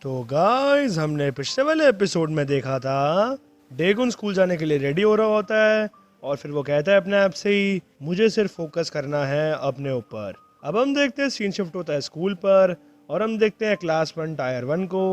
तो गाइस हमने पिछले वाले एपिसोड में देखा था डेगुन स्कूल जाने के लिए रेडी हो रहा होता है और फिर वो कहता है अपने आप से ही मुझे सिर्फ फोकस करना है अपने ऊपर। अब हम देखते हैं सीन शिफ्ट होता है स्कूल पर और हम देखते हैं क्लास 1 टायर 1 को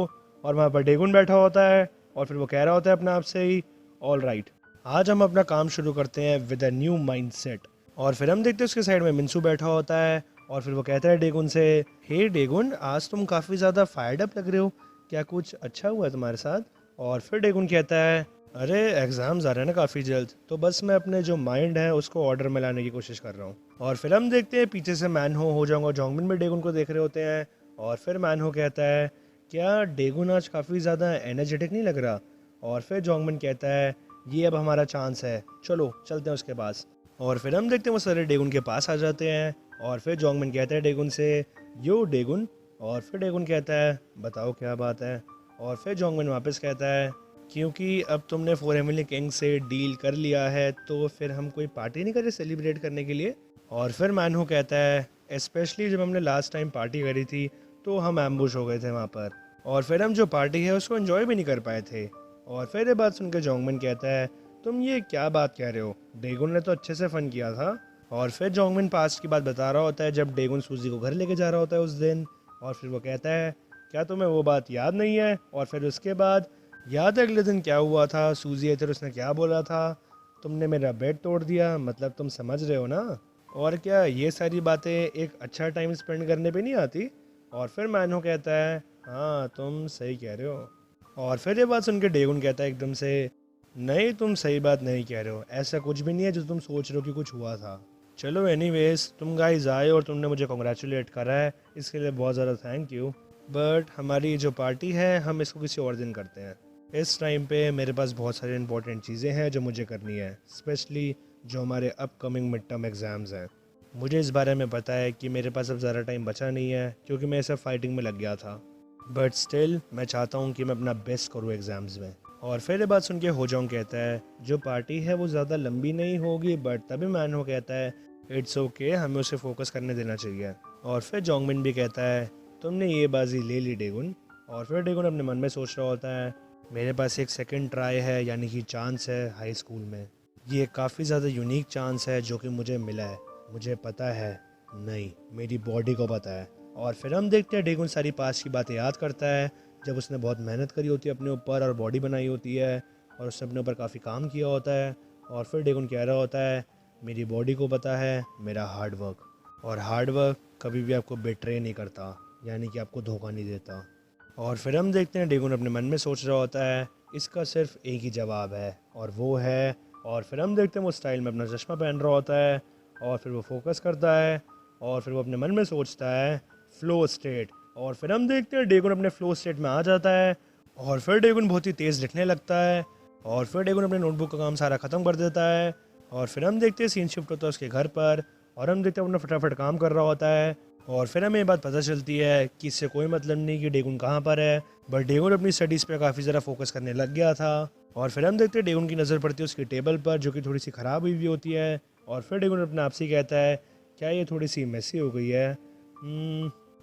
और वहाँ पर डेगुन बैठा होता है और फिर वो कह रहा होता है अपने आप से ही ऑल राइट, आज हम अपना काम शुरू करते हैं विद अ न्यू माइंडसेट। और फिर हम देखते हैं उसके साइड में मिंसू बैठा होता है और फिर वो कहता है डेगुन से, हे डेगुन आज तुम काफ़ी ज़्यादा फायर्ड अप लग रहे हो, क्या कुछ अच्छा हुआ है तुम्हारे साथ? और फिर डेगुन कहता है, अरे एग्ज़ाम्स आ रहे हैं ना काफ़ी जल्द, तो बस मैं अपने जो माइंड है उसको ऑर्डर में लाने की कोशिश कर रहा हूँ। और फिर हम देखते हैं पीछे से मैन हो जाऊंगा जोंगमिन भी डेगुन को देख रहे होते हैं और फिर मैन हो कहता है, क्या डेगुन आज काफ़ी ज़्यादा एनर्जेटिक नहीं लग रहा? और फिर जोंगमिन कहता है, ये अब हमारा चांस है, चलो चलते हैं उसके पास। और फिर हम देखते हैं वो सारे डेगुन के पास आ जाते हैं और फिर जोंगमिन कहता है डेगुन से, यो डेगुन। और फिर डेगुन कहता है, बताओ क्या बात है? और फिर जोंगमिन वापस कहता है, क्योंकि अब तुमने फोर हेवनली किंग से डील कर लिया है तो फिर हम कोई पार्टी नहीं करें सेलिब्रेट करने के लिए? और फिर मैनहो कहता है, स्पेशली जब हमने लास्ट टाइम पार्टी करी थी तो हम एम्बुश हो गए थे वहाँ पर और फिर हम जो पार्टी है उसको एंजॉय भी नहीं कर पाए थे। और फिर ये बात सुनकर जोंगमिन कहता है, तुम ये क्या बात कह रहे हो, डेगुन ने तो अच्छे से फन किया था। और फिर जोंगमिन पास्ट की बात बता रहा होता है जब डेगुन सूजी को घर लेके जा रहा होता है उस दिन। और फिर वो कहता है, क्या तुम्हें वो बात याद नहीं है? और फिर उसके बाद याद है अगले दिन क्या हुआ था, सूजी आई थी उसने क्या बोला था, तुमने मेरा बेड तोड़ दिया, मतलब तुम समझ रहे हो ना? और क्या ये सारी बातें एक अच्छा टाइम स्पेंड करने पे नहीं आती? और फिर मैनो कहता है, हाँ तुम सही कह रहे हो। और फिर ये बात सुन के डेगुन कहता है एकदम से, नहीं तुम सही बात नहीं कह रहे हो, ऐसा कुछ भी नहीं है जो तुम सोच रहे हो कि कुछ हुआ था। चलो एनीवेज, तुम गाइस आए और तुमने मुझे कॉन्ग्रेचुलेट करा है, इसके लिए बहुत ज़्यादा थैंक यू। बट हमारी जो पार्टी है हम इसको किसी और दिन करते हैं। इस टाइम पे मेरे पास बहुत सारी इंपॉर्टेंट चीज़ें हैं जो मुझे करनी है, स्पेशली जो हमारे अपकमिंग मिड टर्म एग्ज़ाम्स हैं। मुझे इस बारे में पता है कि मेरे पास अब ज़्यादा टाइम बचा नहीं है क्योंकि मैं सब फाइटिंग में लग गया था, बट स्टिल मैं चाहता हूँ कि मैं अपना बेस्ट करूँ एग्ज़ाम्स में। और फिर ये बात सुन के होजोंग कहता है, जो पार्टी है वो ज़्यादा लंबी नहीं होगी, बट तभी मैनो कहता है, इट्स ओके, हमें उसे फोकस करने देना चाहिए। और फिर जोंगमिन भी कहता है, तुमने ये बाजी ले ली डेगुन। और फिर डेगुन अपने मन में सोच रहा होता है, मेरे पास एक सेकंड ट्राई है, यानी कि चांस है हाई स्कूल में। ये काफ़ी ज़्यादा यूनिक चांस है जो कि मुझे मिला है, मुझे पता है, नहीं मेरी बॉडी को पता है। और फिर हम देखते हैं डेगुन सारी पास की बातें याद करता है जब उसने बहुत मेहनत करी होती है अपने ऊपर और बॉडी बनाई होती है और उसने अपने ऊपर काफ़ी काम किया होता है। और फिर डेगुन कह रहा होता है, मेरी बॉडी को पता है मेरा हार्ड वर्क, और हार्ड वर्क कभी भी आपको बेट्रे नहीं करता, यानी कि आपको धोखा नहीं देता। और फिर हम देखते हैं डेगुन अपने मन में सोच रहा होता है, इसका सिर्फ एक ही जवाब है और वो है। और फिर हम देखते हैं वो स्टाइल में अपना चश्मा पहन रहा होता है और फिर वो फोकस करता है और फिर वो अपने मन में सोचता है, फ्लो स्टेट। और फिर हम देखते हैं डेगुन अपने फ्लो स्टेट में आ जाता है और फिर डेगुन बहुत ही तेज़ लिखने लगता है और फिर डेगुन अपने नोटबुक का काम सारा ख़त्म कर देता है। और फिर हम देखते हैं सीन शिफ्ट होता है उसके घर पर और हम देखते हैं अपना फटाफट काम कर रहा होता है। और फिर हमें ये बात पता चलती है कि इससे कोई मतलब नहीं कि डेगुन कहाँ पर है, बट डेगुन अपनी स्टडीज़ पे काफ़ी ज़्यादा फोकस करने लग गया था। और फिर हम देखते हैं डेगुन की नज़र पड़ती है उसकी टेबल पर जो कि थोड़ी सी ख़राब हुई होती है और फिर डेगुन अपने आप से कहता है, क्या ये थोड़ी सी मेसी हो गई है?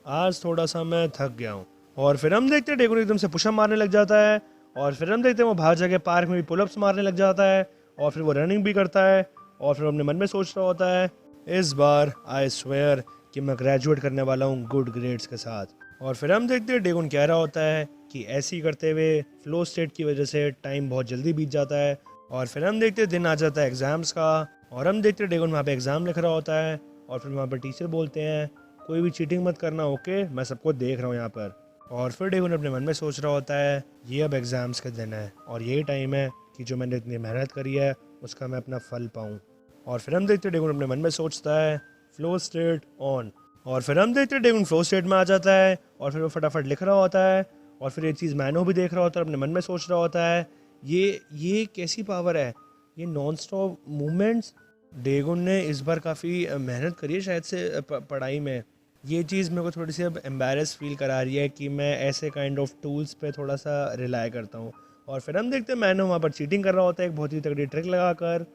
आज थोड़ा सा मैं थक गया हूँ। और फिर हम देखते हैं डेगुन एकदम से पुशअप मारने लग जाता है और फिर हम देखते हैं वो बाहर जाके पार्क में भी पुलअप्स मारने लग जाता है और फिर वो रनिंग भी करता है। और फिर अपने मन में सोच रहा होता है, इस बार आई स्वेयर कि मैं ग्रेजुएट करने वाला हूँ गुड ग्रेड्स के साथ। और फिर हम देखते हैं डेगुन कह रहा होता है कि ऐसे ही करते हुए फ्लो स्टेट की वजह से टाइम बहुत जल्दी बीत जाता है। और फिर हम देखते हैं दिन आ जाता है एग्ज़ाम्स का और हम देखते हैं डेगुन वहाँ पे एग्ज़ाम लिख रहा होता है और फिर वहाँ पर टीचर बोलते हैं, कोई भी चीटिंग मत करना, ओके, मैं सबको देख रहा हूँ यहाँ पर। और फिर डेगुन अपने मन में सोच रहा होता है, ये अब एग्ज़ाम्स का दिन है और यही टाइम है कि जो मैंने इतनी मेहनत करी है उसका मैं अपना फल पाऊँ। और फिर हम देखते हैं डेगुन अपने मन में सोचता है, फ्लो स्टेट ऑन। और फिर हम देखते हैं डेगुन फ्लो स्टेट में आ जाता है और फिर वो फटाफट लिख रहा होता है और फिर ये चीज़ मैनो भी देख रहा होता है, अपने मन में सोच रहा होता है, ये कैसी पावर है, ये नॉन स्टॉप मूवमेंट्स। डेगुन ने इस बार काफ़ी मेहनत करी है शायद से पढ़ाई में। ये चीज़ मेरे को थोड़ी सी अब एम्बेरस फील करा रही है कि मैं ऐसे काइंड ऑफ टूल्स पे थोड़ा सा रिलाय करता हूँ। और फिर हम देखते हैं मैनो वहाँ पर चीटिंग कर रहा होता है एक बहुत ही तगड़ी ट्रिक लगा कर।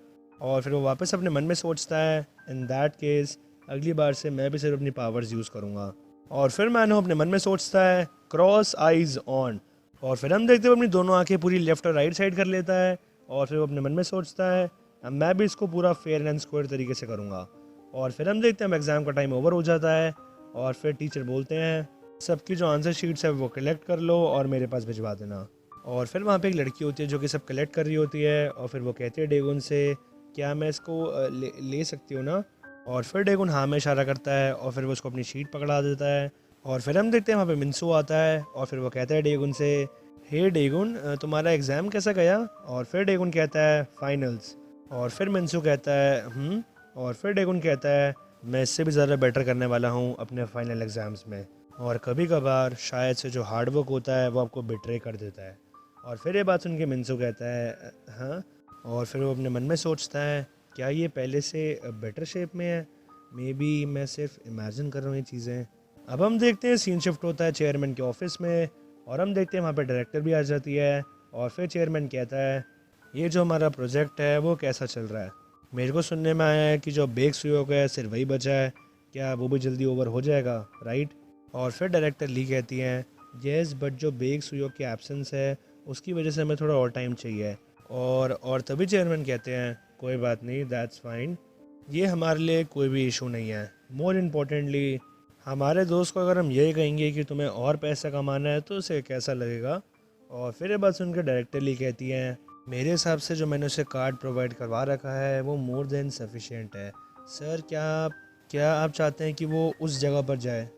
और फिर वो वापस अपने मन में सोचता है, इन दैट केस अगली बार से मैं भी सिर्फ अपनी पावर्स यूज़ करूँगा। और फिर मैनो अपने मन में सोचता है, क्रॉस आइज ऑन। और फिर हम देखते हैं वो अपनी दोनों आंखें पूरी लेफ्ट और राइट साइड कर लेता है और फिर वो अपने मन में सोचता है अब मैं भी इसको पूरा फेयर एंड स्क्वायर तरीके से करूँगा। और फिर हम देखते हैं एग्ज़ाम का टाइम ओवर हो जाता है और फिर टीचर बोलते हैं सबकी जो आंसर शीट्स है वो कलेक्ट कर लो और मेरे पास भिजवा देना। और फिर वहाँ पे एक लड़की होती है जो कि सब कलेक्ट कर रही होती है और फिर वो कहती है डेगुन से क्या मैं इसको ले सकती हूँ ना। और फिर डेगुन हाँ में इशारा करता है और फिर वो उसको अपनी शीट पकड़ा देता है। और फिर हम देखते हैं वहाँ पे मिंसू आता है और फिर वो कहता है डेगुन से हे डेगुन तुम्हारा एग्ज़ाम कैसा गया। और फिर डेगुन कहता है फाइनल्स। और फिर मिंसू कहता है। और फिर डेगुन कहता है मैं इससे भी ज़्यादा बेटर करने वाला हूँ अपने फाइनल एग्ज़ाम्स में और कभी कभार शायद से जो हार्ड वर्क होता है वो आपको बिट्रे कर देता है। और फिर ये बात सुन के मिंसू कहता है हाँ। और फिर वो अपने मन में सोचता है क्या ये पहले से बेटर शेप में है, मे बी मैं सिर्फ इमेजिन कर रहा हूँ ये चीज़ें। अब हम देखते हैं सीन शिफ्ट होता है चेयरमैन के ऑफिस में और हम देखते हैं वहाँ पे डायरेक्टर भी आ जाती है और फिर चेयरमैन कहता है ये जो हमारा प्रोजेक्ट है वो कैसा चल रहा है। मेरे को सुनने में आया है कि जो बेक सुयोग है सिर्फ वही बचा है, क्या वो भी जल्दी ओवर हो जाएगा राइट। और फिर डायरेक्टर ली कहती हैं येस बट जो बेक सुयोग की एब्सेंस है उसकी वजह से हमें थोड़ा और टाइम चाहिए। और तभी चेयरमैन कहते हैं कोई बात नहीं दैट्स फाइन, ये हमारे लिए कोई भी इशू नहीं है। मोर इम्पोर्टेंटली हमारे दोस्त को अगर हम यही कहेंगे कि तुम्हें और पैसा कमाना है तो उसे कैसा लगेगा। और फिर ये बात सुनकर डायरेक्टर ली कहती हैं मेरे हिसाब से जो मैंने उसे कार्ड प्रोवाइड करवा रखा है वो मोर देन सफिशिएंट है सर, क्या आप चाहते हैं कि वो उस जगह पर जाए।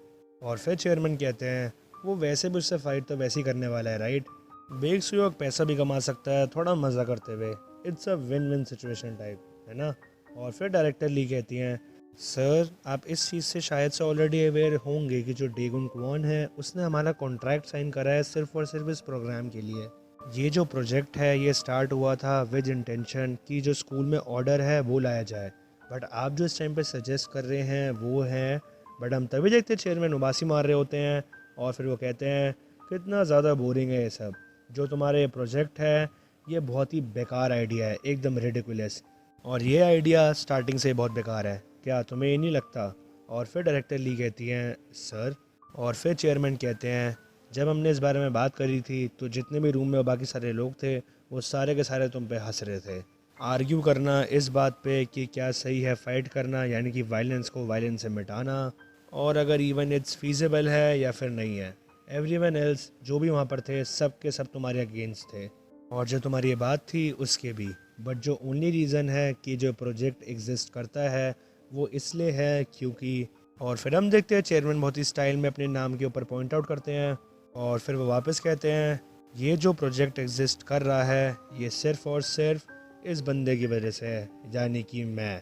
और फिर चेयरमैन कहते हैं वो वैसे भी उससे फ़ाइट तो वैसे ही करने वाला है राइट, बेग सुयोग पैसा भी कमा सकता है थोड़ा मज़ा करते हुए, it's a win win situation type है ना। और फिर डायरेक्टर ली कहती हैं सर आप इस चीज़ से शायद से ऑलरेडी अवेयर होंगे कि जो डेगुन क्वान है उसने हमारा कॉन्ट्रैक्ट साइन करा है सिर्फ और सिर्फ इस प्रोग्राम के लिए। ये जो प्रोजेक्ट है ये स्टार्ट हुआ था विद इंटेंशन कि जो स्कूल में ऑर्डर है वो लाया जाए, बट आप जो इस टाइम पे सजेस्ट कर रहे हैं वो है। बट हम तभी देखते चेयरमैन उबासी मार रहे होते हैं और फिर वो कहते हैं कितना ज़्यादा बोरिंग है ये सब, जो तुम्हारे प्रोजेक्ट है ये बहुत ही बेकार आइडिया है, एकदम रिडिकुलस, और ये आइडिया स्टार्टिंग से ही बहुत बेकार है, क्या तुम्हें ये नहीं लगता। और फिर डायरेक्टर ली कहती हैं सर। और फिर चेयरमैन कहते हैं जब हमने इस बारे में बात करी थी तो जितने भी रूम में बाकी सारे लोग थे वो सारे के सारे तुम पे हंस रहे थे, आर्ग्यू करना इस बात पे कि क्या सही है फ़ाइट करना यानी कि वायलेंस को वायलेंस से मिटाना, और अगर इवन इट्स फीजिबल है या फिर नहीं है। एवरीवन एल्स जो भी वहाँ पर थे सब के सब तुम्हारे अगेंस्ट थे और जो तुम्हारी ये बात थी उसके भी। बट जो ओनली रीज़न है कि जो प्रोजेक्ट एग्जिस्ट करता है वो इसलिए है क्योंकि। और फिर हम देखते हैं चेयरमैन बहुत ही स्टाइल में अपने नाम के ऊपर पॉइंट आउट करते हैं और फिर वो वापस कहते हैं ये जो प्रोजेक्ट एग्जिस्ट कर रहा है ये सिर्फ और सिर्फ इस बंदे की वजह से है, यानी कि मैं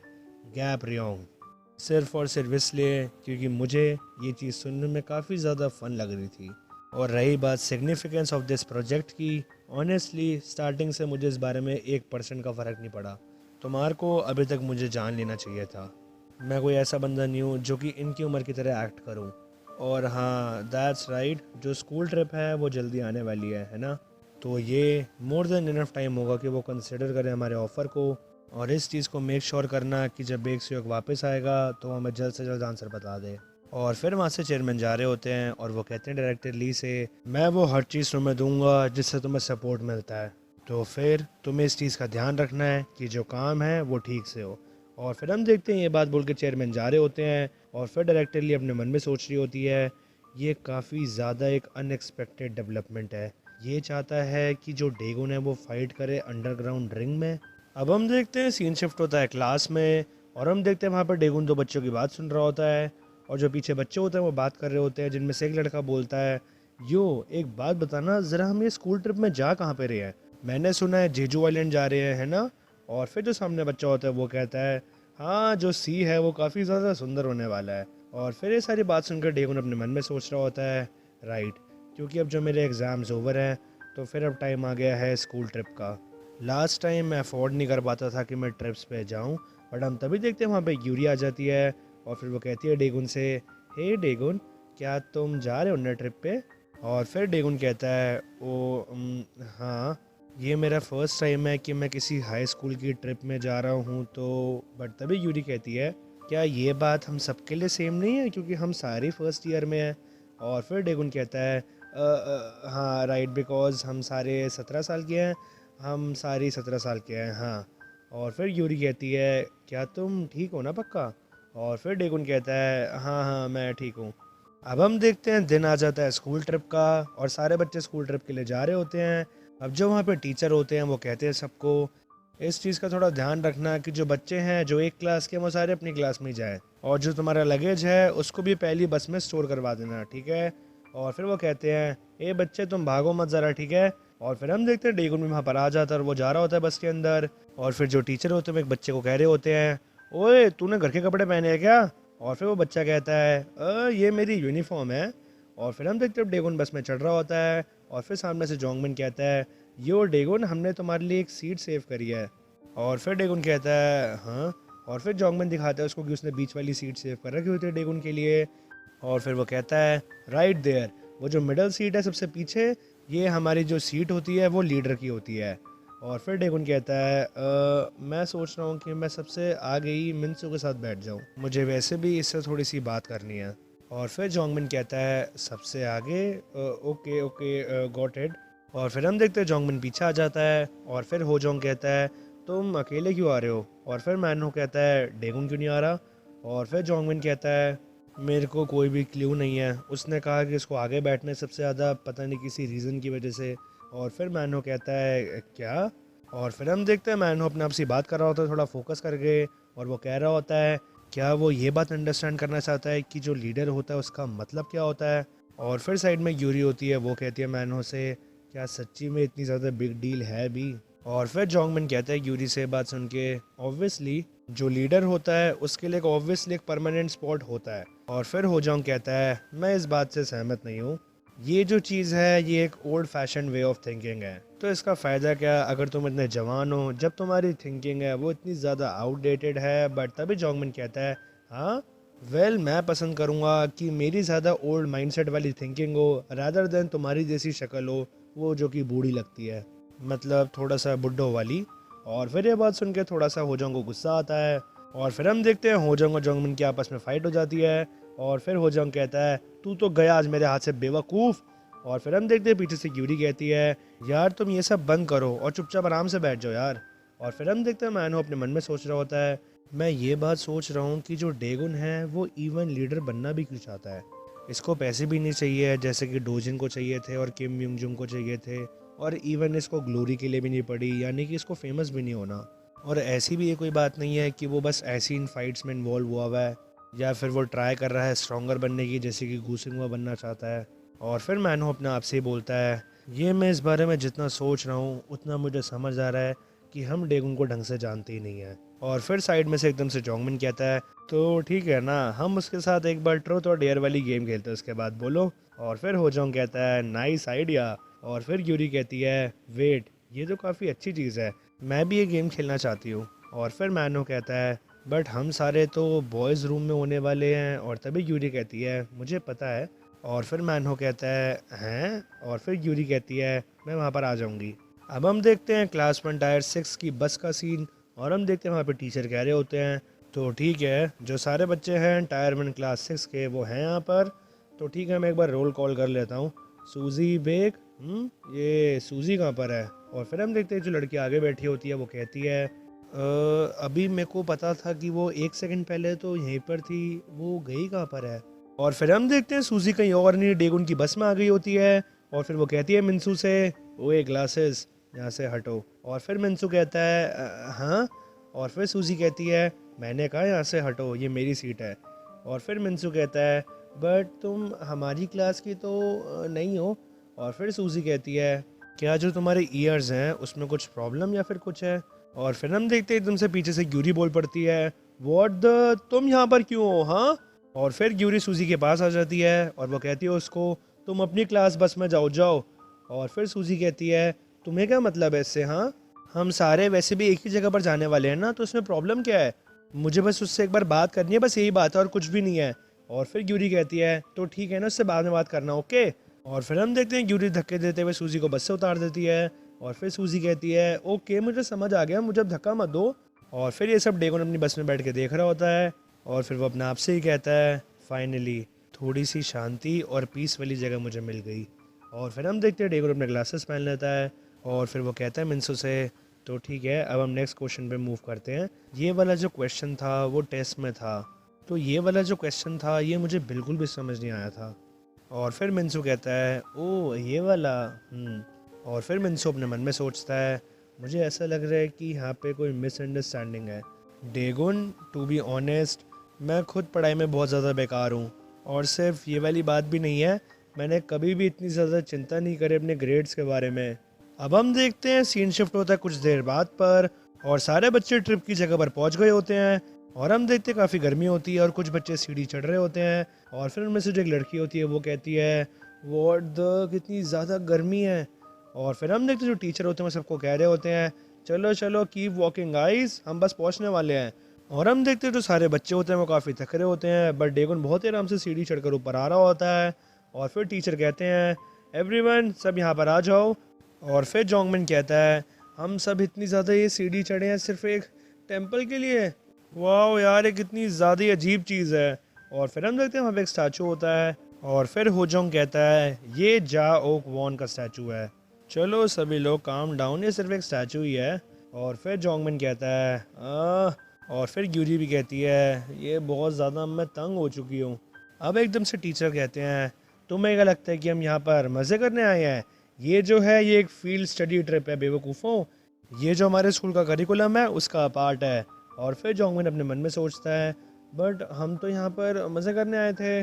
गैप रियोंग, सिर्फ और सिर्फ इसलिए क्योंकि मुझे ये चीज़ सुनने में काफ़ी ज़्यादा फ़न लग रही थी। और रही बात सिग्निफिकेंस ऑफ दिस प्रोजेक्ट की, ऑनेस्टली स्टार्टिंग से मुझे इस बारे में 1% का फ़र्क नहीं पड़ा। तुम्हारे को अभी तक मुझे जान लेना चाहिए था, मैं कोई ऐसा बंदा नहीं हूँ जो कि इनकी उम्र की तरह एक्ट करूँ। और हाँ दैट्स राइट, जो स्कूल ट्रिप है वो जल्दी आने वाली है ना, तो ये मोर देन इनफ टाइम होगा कि वो कंसिडर करें हमारे ऑफ़र को। और इस चीज़ को मेक श्योर करना कि जब बेग सुयोग वापस आएगा तो हमें जल्द से जल्द आंसर बता दे। और फिर वहाँ से चेयरमैन जा रहे होते हैं और वो कहते हैं डायरेक्टर ली से मैं वो हर चीज़ तुम्हें दूंगा जिससे तुम्हें सपोर्ट मिलता है, तो फिर तुम्हें इस चीज़ का ध्यान रखना है कि जो काम है वो ठीक से हो। और फिर हम देखते हैं ये बात बोल के चेयरमैन जा रहे होते हैं और फिर डायरेक्टर ली अपने मन में सोच रही होती है ये काफ़ी ज़्यादा एक अनएक्सपेक्टेड डेवलपमेंट है, ये चाहता है कि जो डेगुन है वो फाइट करे अंडरग्राउंड रिंग में। अब हम देखते हैं सीन शिफ्ट होता है क्लास में और हम देखते हैं वहाँ पर डेगुन दो बच्चों की बात सुन रहा होता है और जो पीछे बच्चे होते हैं वो बात कर रहे होते हैं, जिनमें से एक लड़का बोलता है यो एक बात बताना ज़रा, हम ये स्कूल ट्रिप में जा कहाँ पे रहे हैं, मैंने सुना है जेजू आइलैंड जा रहे हैं है ना। और फिर जो सामने बच्चा होता है वो कहता है हाँ जो सी है वो काफ़ी ज़्यादा सुंदर होने वाला है। और फिर ये सारी बात सुनकर डेगुन अपने मन में सोच रहा होता है राइट, क्योंकि अब जो मेरे एग्ज़ाम्स ओवर हैं तो फिर अब टाइम आ गया है स्कूल ट्रिप का। लास्ट टाइम मैं अफोर्ड नहीं कर पाता था कि मैं ट्रिप्स पे जाऊं, बट हम तभी देखते हैं वहाँ पे यूरी आ जाती है और फिर वो कहती है डेगुन से हे डेगुन क्या तुम जा रहे हो ना ट्रिप पे। और फिर डेगुन कहता है ओ हाँ ये मेरा फर्स्ट टाइम है कि मैं किसी हाई स्कूल की ट्रिप में जा रहा हूँ तो। बट तभी यूरी कहती है क्या ये बात हम सबके लिए सेम नहीं है क्योंकि हम सारे फर्स्ट ईयर में हैं। और फिर डेगुन कहता है हाँ राइट, बिकॉज हम सारे 17 साल के हैं, हम सारी 17 साल के हैं, हाँ। और फिर यूरी कहती है क्या तुम ठीक हो ना पक्का? और फिर डेगुन कहता है हाँ हाँ मैं ठीक हूँ। अब हम देखते हैं दिन आ जाता है स्कूल ट्रिप का, और सारे बच्चे स्कूल ट्रिप के लिए जा रहे होते हैं। अब जो वहाँ पे टीचर होते हैं वो कहते हैं सबको इस चीज़ का थोड़ा ध्यान रखना कि जो बच्चे हैं जो एक क्लास के हैं वो सारे अपनी क्लास में ही जाएँ, और जो तुम्हारा लगेज है उसको भी पहली बस में स्टोर करवा देना, ठीक है? और फिर वो कहते हैं ए बच्चे तुम भागो मत ज़रा, ठीक है? और फिर हम देखते हैं डेगुन भी वहाँ पर आ जाता है और वो जा रहा होता है बस के अंदर। और फिर जो टीचर होते हैं वो एक बच्चे को कह रहे होते हैं ओए तूने घर के कपड़े पहने हैं क्या? और फिर वो बच्चा कहता है ये मेरी यूनिफॉर्म है। और फिर हम देखते हैं डेगुन बस में चढ़ रहा होता है, और फिर सामने से जोंगमिन कहता है यो डेगुन हमने तुम्हारे लिए एक सीट सेव करी है। और फिर डेगुन कहता है हाँ। और फिर जोंगमिन दिखाता है उसको कि उसने बीच वाली सीट सेव कर रखी होती है डेगुन के लिए। और फिर वो कहता है राइट देयर, वो जो मिडल सीट है सबसे पीछे, ये हमारी जो सीट होती है वो लीडर की होती है। और फिर डेगुन कहता है मैं सोच रहा हूँ कि मैं सबसे आगे ही मिनसू के साथ बैठ जाऊँ, मुझे वैसे भी इससे थोड़ी सी बात करनी है। और फिर जोंगमिन कहता है सबसे आगे, ओके ओके गॉट इट। और फिर हम देखते हैं जोंगमिन पीछे आ जाता है, और फिर होजोंग कहता है तुम अकेले क्यों आ रहे हो? और फिर मैनहो कहता है डेगुन क्यों नहीं आ रहा? और फिर जोंगमिन कहता है मेरे को कोई भी क्ल्यू नहीं है, उसने कहा कि इसको आगे बैठने सबसे ज़्यादा पता नहीं किसी रीज़न की वजह से। और फिर मैनहो कहता है क्या? और फिर हम देखते हैं मैनहो अपने आप से बात कर रहा होता है थोड़ा फोकस करके, और वो कह रहा होता है क्या वो ये बात अंडरस्टैंड करना चाहता है कि जो लीडर होता है उसका मतलब क्या होता है। और फिर साइड में यूरी होती है, वो कहती है मैनहो से क्या सच्ची में इतनी ज़्यादा बिग डील है भी? और फिर जोंगमिन कहता है यूरी से बात सुन के ऑब्वियसली जो लीडर होता है उसके लिए ऑब्वियसली एक परमानेंट स्पॉट होता है। और फिर होजोंग कहता है मैं इस बात से सहमत नहीं हूँ, ये जो चीज़ है ये एक old fashion way of thinking है, तो इसका फ़ायदा क्या अगर तुम इतने जवान हो जब तुम्हारी थिंकिंग है वो इतनी ज़्यादा आउटडेटेड है। बट तभी जोंगमिन कहता है हाँ वेल मैं पसंद करूँगा कि मेरी ज़्यादा ओल्ड माइंडसेट वाली थिंकिंग हो रादर देन तुम्हारी जैसी शक्ल हो वो जो कि बूढ़ी लगती है, मतलब थोड़ा सा बुड्ढो वाली। और फिर ये बात सुन के थोड़ा सा होजोंग को गुस्सा आता है, और फिर हम देखते हैं होजोंग और जोंगमिन की आपस में फाइट हो जाती है। और फिर होजोंग कहता है तू तो गया आज मेरे हाथ से बेवकूफ़। और फिर हम देखते हैं पीछे से यूरी कहती है यार तुम ये सब बंद करो और चुपचाप आराम से बैठ जाओ यार। और फिर हम देखते हैं मैनो अपने मन में सोच रहा होता है मैं ये बात सोच रहा हूँ कि जो डेगुन है वो इवन लीडर बनना भी क्यों चाहता है, इसको पैसे भी नहीं चाहिए जैसे कि डोजिन को चाहिए थे और किम युंगजुंग को चाहिए थे, और इवन इसको ग्लोरी के लिए भी नहीं पड़ी, यानी कि इसको फेमस भी नहीं होना। और ऐसी भी ये कोई बात नहीं है कि वो बस ऐसी इन फाइट्स में इन्वॉल्व हुआ है, या फिर वो ट्राई कर रहा है स्ट्रॉन्गर बनने की जैसे कि गुसिंगुआ बनना चाहता है। और फिर मैनो अपने आप से ही बोलता है ये मैं इस बारे में जितना सोच रहा हूँ उतना मुझे समझ आ रहा है कि हम डेगुन को ढंग से जानते ही नहीं है। और फिर साइड में से एकदम से जोंगमिन कहता है तो ठीक है ना हम उसके साथ एक बार ट्रूथ और डेयर वाली गेम खेलते हैं उसके बाद बोलो। और फिर होजोंग कहता है नाइस आइडिया। और फिर यूरी कहती है वेट ये तो काफ़ी अच्छी चीज़ है, मैं भी ये गेम खेलना चाहती हूँ। और फिर मैनो कहता है बट हम सारे तो बॉयज़ रूम में होने वाले हैं। और तभी यूरी कहती है मुझे पता है। और फिर मैनो कहता है हैं? और फिर यूरी कहती है मैं वहाँ पर आ जाऊँगी। अब हम देखते हैं क्लास 1 टायर 6 की बस का सीन, और हम देखते हैं वहाँ पे टीचर कह रहे होते हैं तो ठीक है जो सारे बच्चे हैं टायर 1 क्लास 6 के वो हैं यहाँ पर, तो ठीक है मैं एक बार रोल कॉल कर लेता हूँ। सूजी बेग, ये सूजी कहाँ पर है? और फिर हम देखते हैं जो लड़की आगे बैठी होती है वो कहती है अभी मेरे को पता था कि वो 1 सेकंड पहले तो यहीं पर थी, वो गई कहाँ पर है? और फिर हम देखते हैं सूजी कहीं और नहीं डेगुन की बस में आ गई होती है। और फिर वो कहती है मिनसू से ओए ग्लासेस यहाँ से हटो। और फिर मिनसू कहता है हाँ?" और फिर सूजी कहती है मैंने कहा यहाँ से हटो ये मेरी सीट है। और फिर मिनसू कहता है बट तुम हमारी क्लास की तो नहीं हो। और फिर सूजी कहती है क्या जो तुम्हारे ईयर्स हैं उसमें कुछ प्रॉब्लम या फिर कुछ है? और फिर हम देखते हैं एकदम से पीछे से यूरी बोल पड़ती है व्हाट द तुम यहाँ पर क्यों हो हाँ? और फिर यूरी सूजी के पास आ जाती है और वो कहती है उसको तुम अपनी क्लास बस में जाओ जाओ। और फिर सूजी कहती है तुम्हें क्या मतलब है इससे हाँ? हम सारे वैसे भी एक ही जगह पर जाने वाले हैं ना, तो इसमें प्रॉब्लम क्या है? मुझे बस उससे एक बार बात करनी है, बस यही बात है और कुछ भी नहीं है। और फिर यूरी कहती है तो ठीक है ना उससे बाद में बात करना ओके। और फिर हम देखते हैं यूरी धक्के देते हुए सूजी को बस से उतार देती है। और फिर सूजी कहती है ओके मुझे समझ आ गया, मुझे अब धक्का मत दो। और फिर ये सब डेगन अपनी बस में बैठ के देख रहा होता है, और फिर वो अपने आप से ही कहता है फाइनली थोड़ी सी शांति और पीस वाली जगह मुझे मिल गई। और फिर हम देखते हैं डेगुन अपने ग्लासेस पहन लेता है और फिर वो कहता है मिंसू से तो ठीक है, अब हम नेक्स्ट क्वेश्चन पे मूव करते हैं। ये वाला जो क्वेश्चन था वो टेस्ट में था, तो ये वाला जो क्वेश्चन था ये मुझे बिल्कुल भी समझ नहीं आया था। और फिर मिंसू कहता है ओ ये वाला। और फिर मिंसू अपने मन में सोचता है मुझे ऐसा लग रहा है कि यहाँ पे कोई मिसअंडरस्टैंडिंग है। डेगुन, टू बी ऑनेस्ट, मैं खुद पढ़ाई में बहुत ज़्यादा बेकार हूँ, और सिर्फ ये वाली बात भी नहीं है, मैंने कभी भी इतनी ज़्यादा चिंता नहीं करी अपने ग्रेड्स के बारे में। अब हम देखते हैं सीन शिफ्ट होता है कुछ देर बाद पर, और सारे बच्चे ट्रिप की जगह पर पहुंच गए होते हैं। और हम देखते हैं काफ़ी गर्मी होती है और कुछ बच्चे सीढ़ी चढ़ रहे होते हैं। और फिर उनमें से जो एक लड़की होती है वो कहती है व्हाट द, कितनी ज़्यादा गर्मी है। और फिर हम देखते हैं जो टीचर होते हैं वो सबको कह रहे होते हैं चलो चलो कीप वॉकिंग गाइस, हम बस पहुंचने वाले हैं। और हम देखते हैं जो सारे बच्चे होते हैं वो काफ़ी थक रहे होते हैं, बट डेगुन बहुत ही आराम से सीढ़ी चढ़कर ऊपर आ रहा होता है। और फिर टीचर कहते हैं एवरीवन, सब यहाँ पर आ जाओ। और फिर जोंगमिन कहता है हम सब इतनी ज़्यादा ये सीढ़ी चढ़े हैं सिर्फ एक टेंपल के लिए। वाह यार, ये कितनी ज़्यादा ही अजीब चीज़ है। और फिर हम देखते हैं वहाँ पे एक स्टैचू होता है, और फिर होजोंग कहता है ये जा ओक वॉन का स्टैचू है, चलो सभी लोग काम डाउन, ये सिर्फ एक स्टैचू ही है। और फिर जोंगमिन कहता है और फिर ग्यूरी भी कहती है ये बहुत ज़्यादा मैं तंग हो चुकी हूँ। अब एकदम से टीचर कहते हैं तुम्हें क्या लगता है कि हम यहाँ पर मज़े करने आए हैं? ये जो है ये एक फील्ड स्टडी ट्रिप है बेवकूफ़ों, ये जो हमारे स्कूल का करिकुलम है उसका पार्ट है। और फिर जोंगमिन अपने मन में सोचता है बट हम तो यहाँ पर मज़े करने आए थे।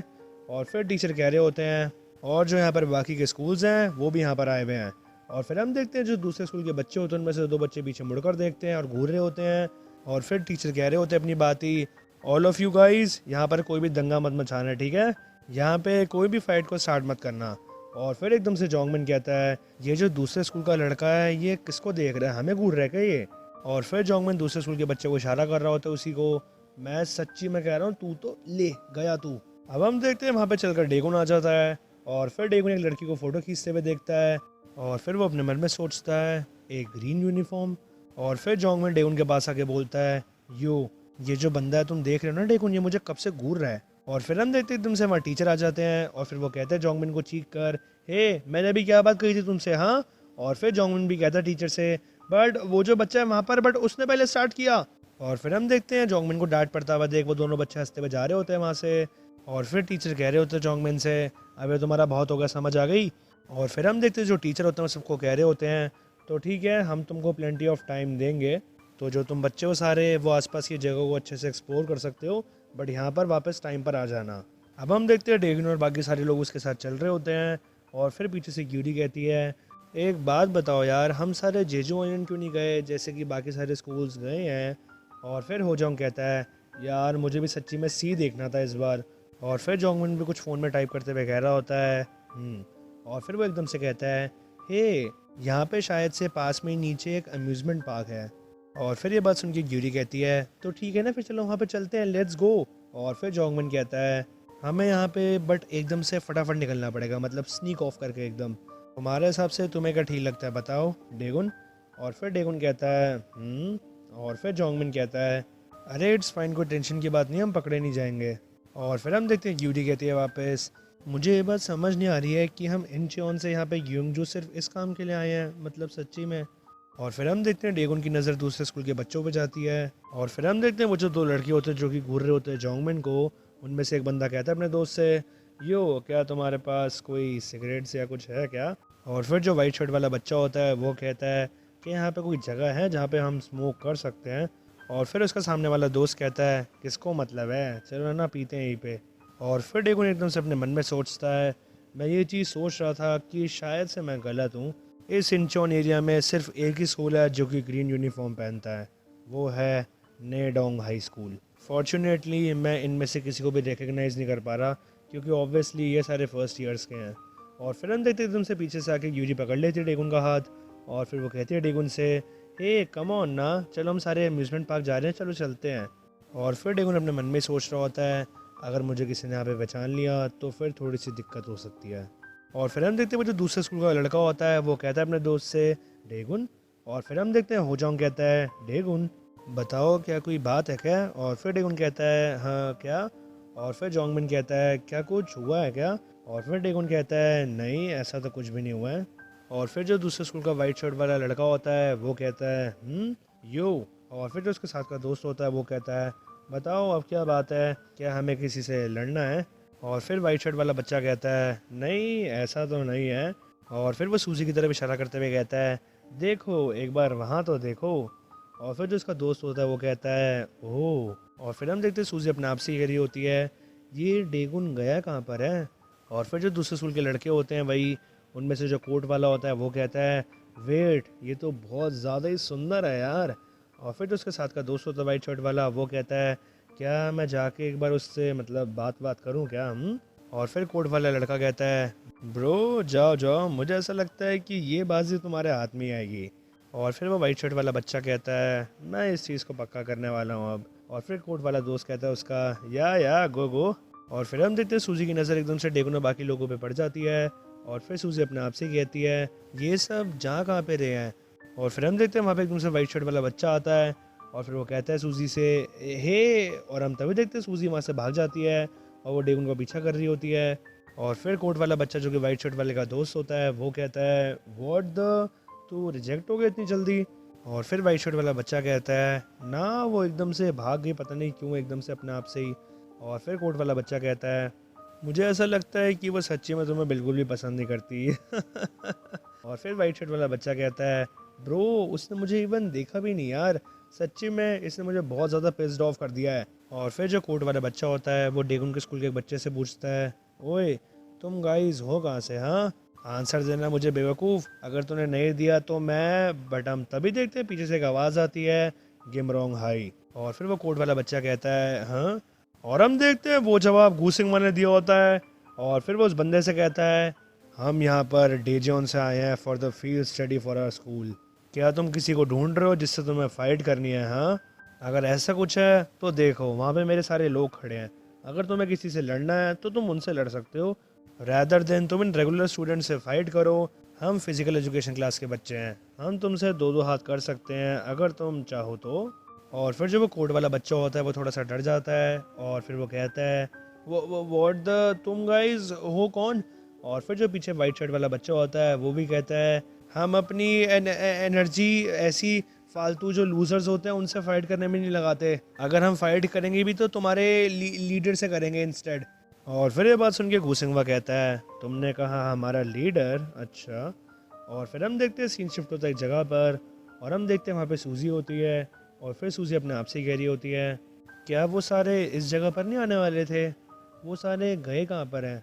और फिर टीचर कह रहे होते हैं और जो यहाँ पर बाकी के स्कूल्स हैं वो भी यहाँ पर आए हुए हैं। और फिर हम देखते हैं जो दूसरे स्कूल के बच्चे होते हैं उनमें से दो बच्चे पीछे मुड़कर देखते हैं और घूर रहे होते हैं। और फिर टीचर कह रहे होते हैं अपनी बात ही ऑल ऑफ़ यू गाइस, यहाँ पर कोई भी दंगा मत मचाना, ठीक है? यहाँ पे कोई भी फाइट को स्टार्ट मत करना। और फिर एकदम से जोंगमिन कहता है ये जो दूसरे स्कूल का लड़का है ये किसको देख रहा है, हमें घूर रहा है क्या ये? और फिर जोंगमिन दूसरे स्कूल के बच्चे को इशारा कर रहा होता है उसी को, मैं सच्ची में कह रहा हूँ तू तो ले गया तू। अब हम देखते हैं वहाँ पे चलकर डेगुन आ जाता है, और फिर डेगुन एक लड़की को फ़ोटो खींचते हुए देखता है। और फिर वो अपने मन में सोचता है एक ग्रीन यूनिफॉर्म। और फिर जोंगमिन डेगुन के पास आके बोलता है ये जो बंदा है तुम देख रहे हो ना डेगुन, ये मुझे कब से घूर रहा है। और फिर हम देखते हैं एकदम से वहाँ टीचर आ जाते हैं, और फिर वो कहते हैं जोंगमिन को चीख कर हे मैंने अभी क्या बात कही थी तुमसे, हाँ? और फिर जोंगमिन भी कहता है टीचर से बट वो जो बच्चा है वहाँ पर, बट उसने पहले स्टार्ट किया। और फिर हम देखते हैं जोंगमिन को डांट पड़ता हुआ देख वो दोनों बच्चे हंसते हुए जा रहे होते हैं वहाँ से। और फिर टीचर कह रहे होते हैं जोंगमिन से अबे तुम्हारा बहुत हो गया, समझ आ गई? और फिर हम देखते हैं जो टीचर होते हैं वो सबको कह रहे होते हैं तो ठीक है हम तुमको प्लेंटी ऑफ टाइम देंगे, तो जो तुम बच्चे हो सारे वो आसपास की जगह को अच्छे से एक्सप्लोर कर सकते हो, बट यहाँ पर वापस टाइम पर आ जाना। अब हम देखते हैं डेगुन और बाकी सारे लोग उसके साथ चल रहे होते हैं। और फिर पीछे से ग्यूरी कहती है एक बात बताओ यार, हम सारे जेजू आइलैंड क्यों नहीं गए जैसे कि बाकी सारे स्कूल्स गए हैं? और फिर होजोंग कहता है यार मुझे भी सच्ची में सी देखना था इस बार। और फिर जोंगमिन भी कुछ फ़ोन में टाइप करते हुए कह रहा होता है और फिर वो एकदम से कहता है हे यहाँ पे शायद से पास में ही नीचे एक अम्यूज़मेंट पार्क है। और फिर ये बात सुन के ग्यूरी कहती है तो ठीक है ना, फिर चलो वहाँ पे चलते हैं, लेट्स गो। और फिर जोंगमिन कहता है हमें यहाँ पे बट एकदम से फटाफट निकलना पड़ेगा, मतलब स्नीक ऑफ करके एकदम। तुम्हारे हिसाब से तुम्हें क्या ठीक लगता है बताओ डेगुन? और फिर डेगुन कहता है और फिर जोंगमिन कहता है अरे इट्स फाइन, कोई टेंशन की बात नहीं, हम पकड़े नहीं जाएंगे। और फिर हम देखते हैं ग्यूरी कहती है वापस मुझे ये बात समझ नहीं आ रही है कि हम इंचियोन से यहाँ पे ग्योंगजू सिर्फ इस काम के लिए आए हैं, मतलब सच्ची में। और फिर हम देखते हैं डेगुन की नज़र दूसरे स्कूल के बच्चों पे जाती है। और फिर हम देखते हैं वो जो दो लड़के होते हैं जो कि घूर रहे होते हैं जोंगमिन को, उनमें से एक बंदा कहता है अपने दोस्त से यो क्या तुम्हारे पास कोई सिगरेट्स या कुछ है क्या? और फिर जो वाइट शर्ट वाला बच्चा होता है वो कहता है कि यहाँ पे कोई जगह है जहाँ पे हम स्मोक कर सकते हैं। और फिर उसका सामने वाला दोस्त कहता है किसको मतलब है, चलो ना पीते हैं यहीं पे। और फिर डेगुन एकदम से अपने मन में सोचता है मैं ये चीज़ सोच रहा था कि शायद से मैं गलत हूँ, इस इंचोन एरिया में सिर्फ एक ही स्कूल है जो कि ग्रीन यूनिफॉर्म पहनता है, वो है नेडोंग हाई स्कूल। फॉर्चुनेटली मैं इनमें से किसी को भी रिकग्नाइज़ नहीं कर पा रहा क्योंकि ऑब्वियसली ये सारे फर्स्ट ईयर्स के हैं। और फिर हम देखते एकदम से पीछे से आके यूरी पकड़ लेती है डेगुन का हाथ, और फिर वो कहती है डेगुन से हे कम ऑन ना, चलो हम सारे अम्यूज़मेंट पार्क जा रहे हैं, चलो चलते हैं। और फिर डेगुन अपने मन में सोच रहा होता है अगर मुझे किसी ने यहाँ पे पहचान लिया तो फिर थोड़ी सी दिक्कत हो सकती है। और फिर हम देखते हैं वो जो दूसरे स्कूल का लड़का होता है वो कहता है अपने दोस्त से डेगुन। और फिर हम देखते हैं होजोंग कहता है डेगुन बताओ क्या कोई बात है क्या? और फिर डेगुन कहता है हाँ क्या? और फिर जोंगमिन कहता है क्या कुछ हुआ है क्या? और फिर डेगुन कहता है नहीं ऐसा तो कुछ भी नहीं हुआ है। और फिर जो दूसरे स्कूल का वाइट शर्ट वाला लड़का होता है वो कहता है यो। और फिर जो उसके साथ का दोस्त होता है वो कहता है बताओ अब क्या बात है, क्या हमें किसी से लड़ना है। और फिर वाइट शर्ट वाला बच्चा कहता है नहीं ऐसा तो नहीं है। और फिर वो सूजी की तरफ इशारा करते हुए कहता है देखो एक बार वहाँ तो देखो। और फिर जो उसका दोस्त होता है वो कहता है ओह। और फिर हम देखते हैं सूजी अपने आप से ही कह रही होती है ये डेगुन गया कहाँ पर है। और फिर जो दूसरे स्कूल के लड़के होते हैं वही उनमें से जो कोट वाला होता है वो कहता है वेट ये तो बहुत ज़्यादा ही सुंदर है यार। और फिर जो उसके साथ का दोस्त होता है वाइट शर्ट वाला वो कहता है क्या मैं जाके एक बार उससे मतलब बात करूं क्या हम। और फिर कोट वाला लड़का कहता है ब्रो जाओ जाओ मुझे ऐसा लगता है कि ये बाजी तुम्हारे हाथ में ही आएगी। और फिर वो वाइट शर्ट वाला बच्चा कहता है मैं इस चीज़ को पक्का करने वाला हूँ अब। और फिर कोट वाला दोस्त कहता है उसका या गो गो। और फिर हम देखते हैं सूजी की नज़र एकदम से डेगुन और बाकी लोगों पे पड़ जाती है। और फिर सूजी अपने आप से कहती है ये सब जहाँ कहाँ पे रहे हैं। और फिर हम देखते हैं वहाँ पे एकदम से वाइट शर्ट वाला बच्चा आता है। और फिर वो कहता है सूजी से हे। और हम तभी देखते हैं सूजी वहाँ से भाग जाती है और वो डेगुन को पीछा कर रही होती है। और फिर कोट वाला बच्चा जो कि वाइट शर्ट वाले का दोस्त होता है वो कहता है व्हाट द तू रिजेक्ट हो गया इतनी जल्दी। और फिर वाइट शर्ट वाला बच्चा कहता है ना वो एकदम से भाग गई पता नहीं क्यों एकदम से अपने आप से ही। और फिर कोट वाला बच्चा कहता है मुझे ऐसा लगता है कि वो सच्ची में तुम्हें बिल्कुल भी पसंद नहीं करती। और फिर वाइट शर्ट वाला बच्चा कहता है ब्रो उसने मुझे इवन देखा भी नहीं यार, सच्ची में इसने मुझे बहुत ज़्यादा पिस्ड ऑफ कर दिया है। और फिर जो कोट वाला बच्चा होता है वो डेगुन के स्कूल के एक बच्चे से पूछता है ओए तुम गाइस हो कहाँ से, हाँ आंसर देना मुझे बेवकूफ़, अगर तूने नहीं दिया तो मैं। बट हम तभी देखते हैं पीछे से एक आवाज़ आती है गिमरोंग हाई। और फिर वो कोट वाला बच्चा कहता है हाँ। और हम देखते हैं वो जवाब गूसिंग ने दिया होता है। और फिर वो उस बंदे से कहता है हम यहाँ पर डेजोन से आए हैं for the field study for our school, क्या तुम किसी को ढूंढ रहे हो जिससे तुम्हें फ़ाइट करनी है, हाँ अगर ऐसा कुछ है तो देखो वहाँ पे मेरे सारे लोग खड़े हैं, अगर तुम्हें किसी से लड़ना है तो तुम उनसे लड़ सकते हो, रैदर देन तुम इन रेगुलर स्टूडेंट से फाइट करो। हम फिजिकल एजुकेशन क्लास के बच्चे हैं, हम तुमसे दो दो हाथ कर सकते हैं अगर तुम चाहो तो। और फिर जो वो कोट वाला बच्चा होता है वो थोड़ा सा डर जाता है और फिर वो कहता है वो व्हाट द तुम गाइस हो कौन। और फिर जो पीछे वाइट शर्ट वाला बच्चा होता है वो भी कहता है हम अपनी एनर्जी ऐसी फालतू जो लूजर्स होते हैं उनसे फाइट करने में नहीं लगाते, अगर हम फाइट करेंगे भी तो तुम्हारे लीडर से करेंगे इंस्टेड। और फिर ये बात सुन के घूसिंगवा कहता है तुमने कहा हमारा लीडर, अच्छा। और फिर हम देखते हैं सीन शिफ्ट होता है एक जगह पर और हम देखते हैं वहाँ पे सूजी होती है। और फिर सूजी अपने आप से ही कह रही होती है क्या वो सारे इस जगह पर नहीं आने वाले थे, वो सारे गए कहाँ पर हैं,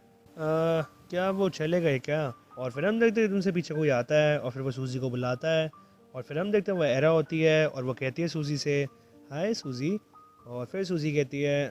क्या वो चले गए क्या। और फिर हम देखते हैं तुमसे पीछे कोई आता है और फिर वो सूजी को बुलाता है। और फिर हम देखते हैं वो एरा होती है और वो कहती है सूजी से हाय सूजी। और फिर सूजी कहती है